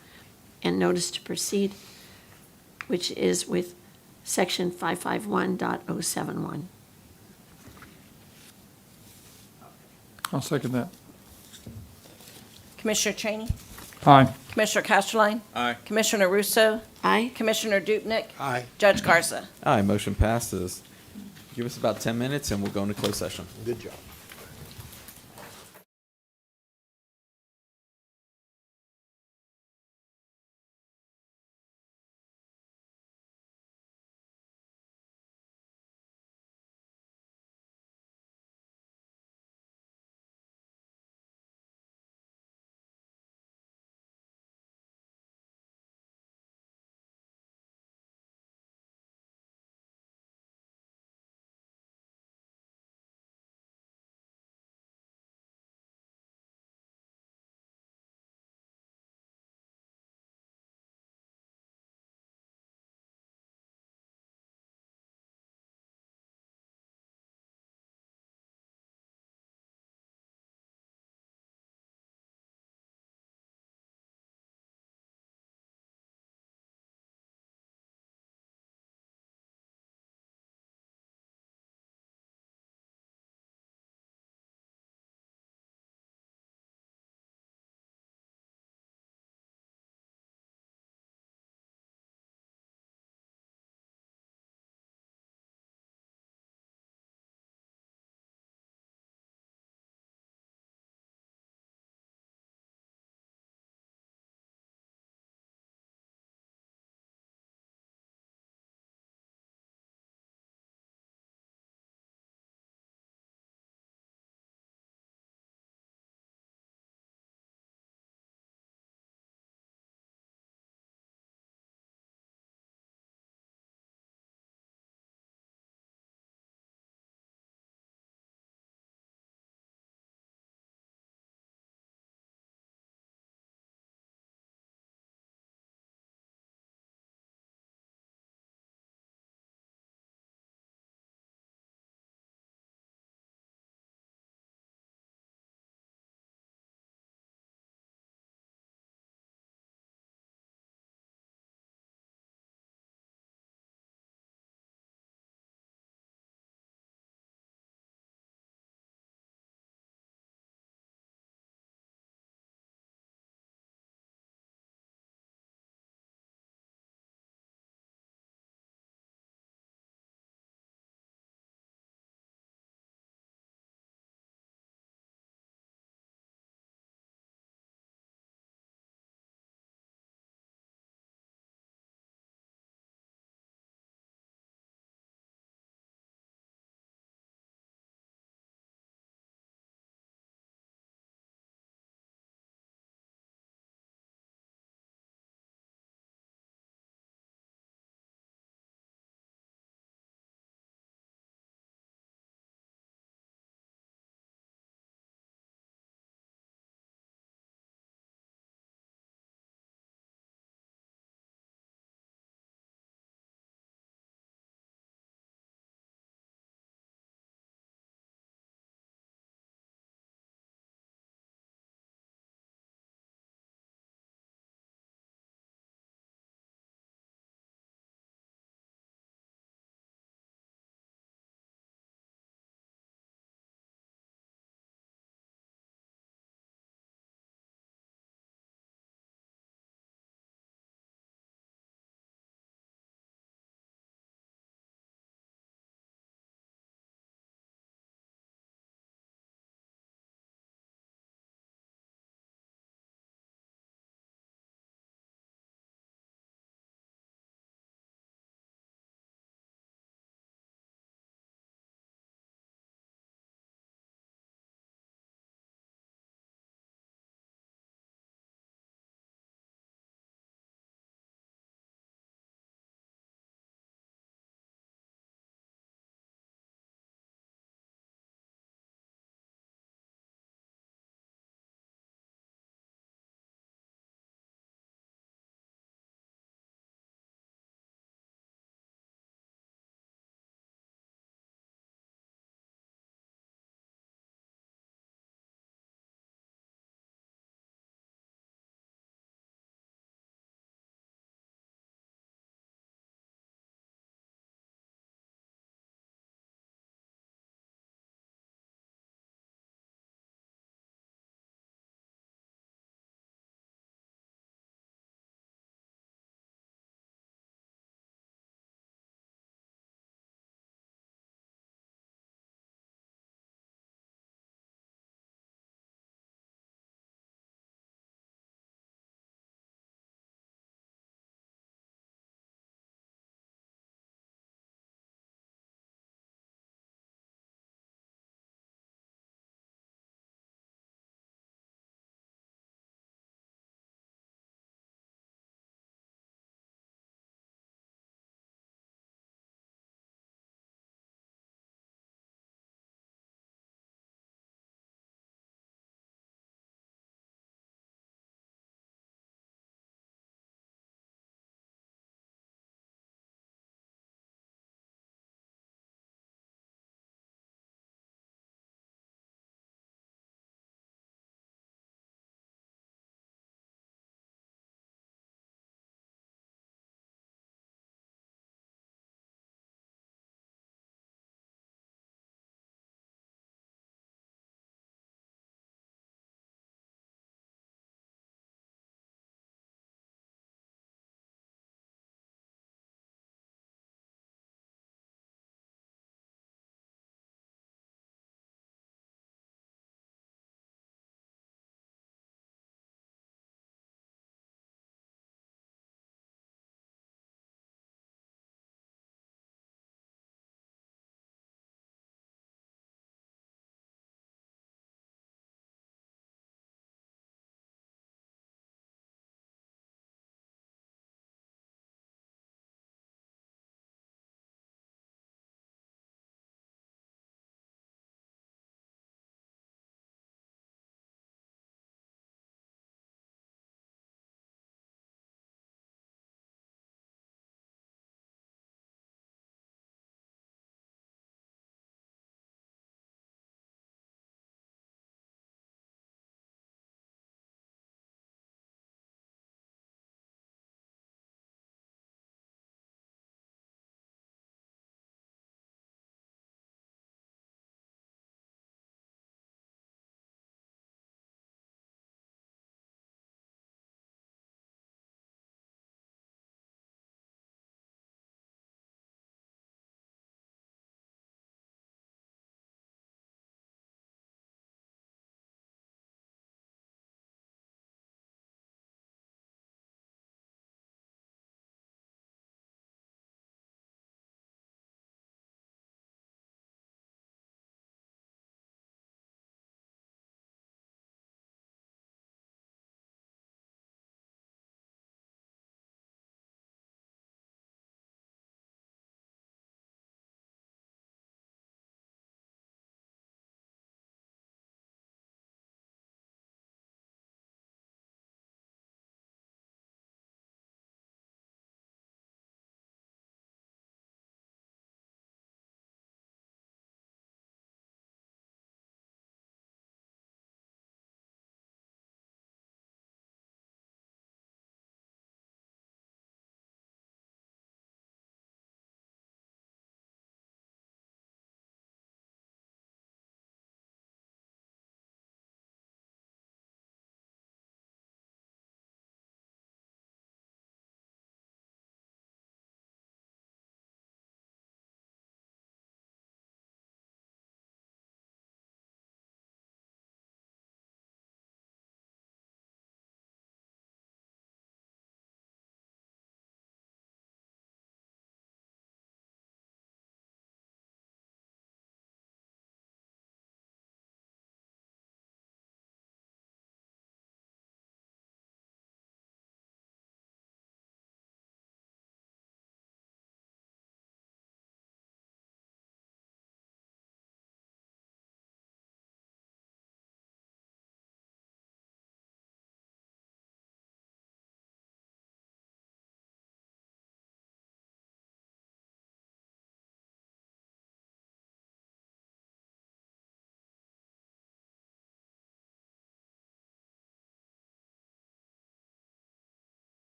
S5: and notice to proceed, which is with Section 551.071.
S6: I'll second that.
S1: Commissioner Cheney?
S6: Aye.
S1: Commissioner Casterline?
S12: Aye.
S1: Commissioner Russo?
S5: Aye.
S1: Commissioner Dupnick?
S2: Aye.
S1: Judge Garza?
S3: Aye, motion passes. Give us about 10 minutes and we'll go into closed session.
S2: Good job.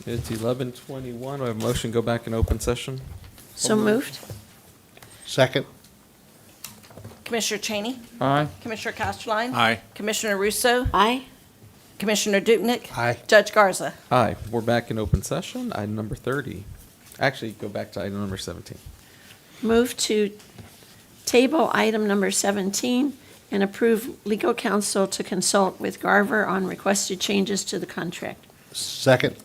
S3: It's 11:21. We have a motion, go back in open session.
S5: So moved.
S2: Second.
S1: Commissioner Cheney?
S6: Aye.
S1: Commissioner Castleline?
S12: Aye.
S1: Commissioner Russo?
S5: Aye.
S1: Commissioner Dupnick?
S2: Aye.
S1: Judge Garza?
S3: Aye, we're back in open session. Item number 30. Actually, go back to item number 17.
S5: Move to table item number 17 and approve legal counsel to consult with Garver on requested changes to the contract.
S2: Second.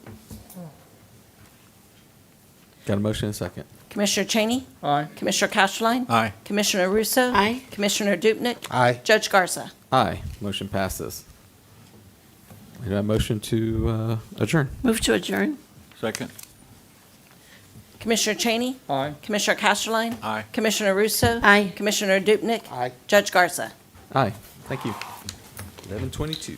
S3: Got a motion and a second.
S1: Commissioner Cheney?
S6: Aye.
S1: Commissioner Castleline?
S12: Aye.
S1: Commissioner Russo?
S5: Aye.
S1: Commissioner Dupnick?
S2: Aye.
S1: Judge Garza?
S3: Aye, motion passes. We have a motion to adjourn.
S5: Move to adjourn.
S14: Second?
S1: Commissioner Cheney?
S6: Aye.
S1: Commissioner Castleline?
S12: Aye.
S1: Commissioner Russo?
S5: Aye.
S1: Commissioner Dupnick?
S2: Aye.
S1: Judge Garza?
S3: Aye, thank you. 11:22.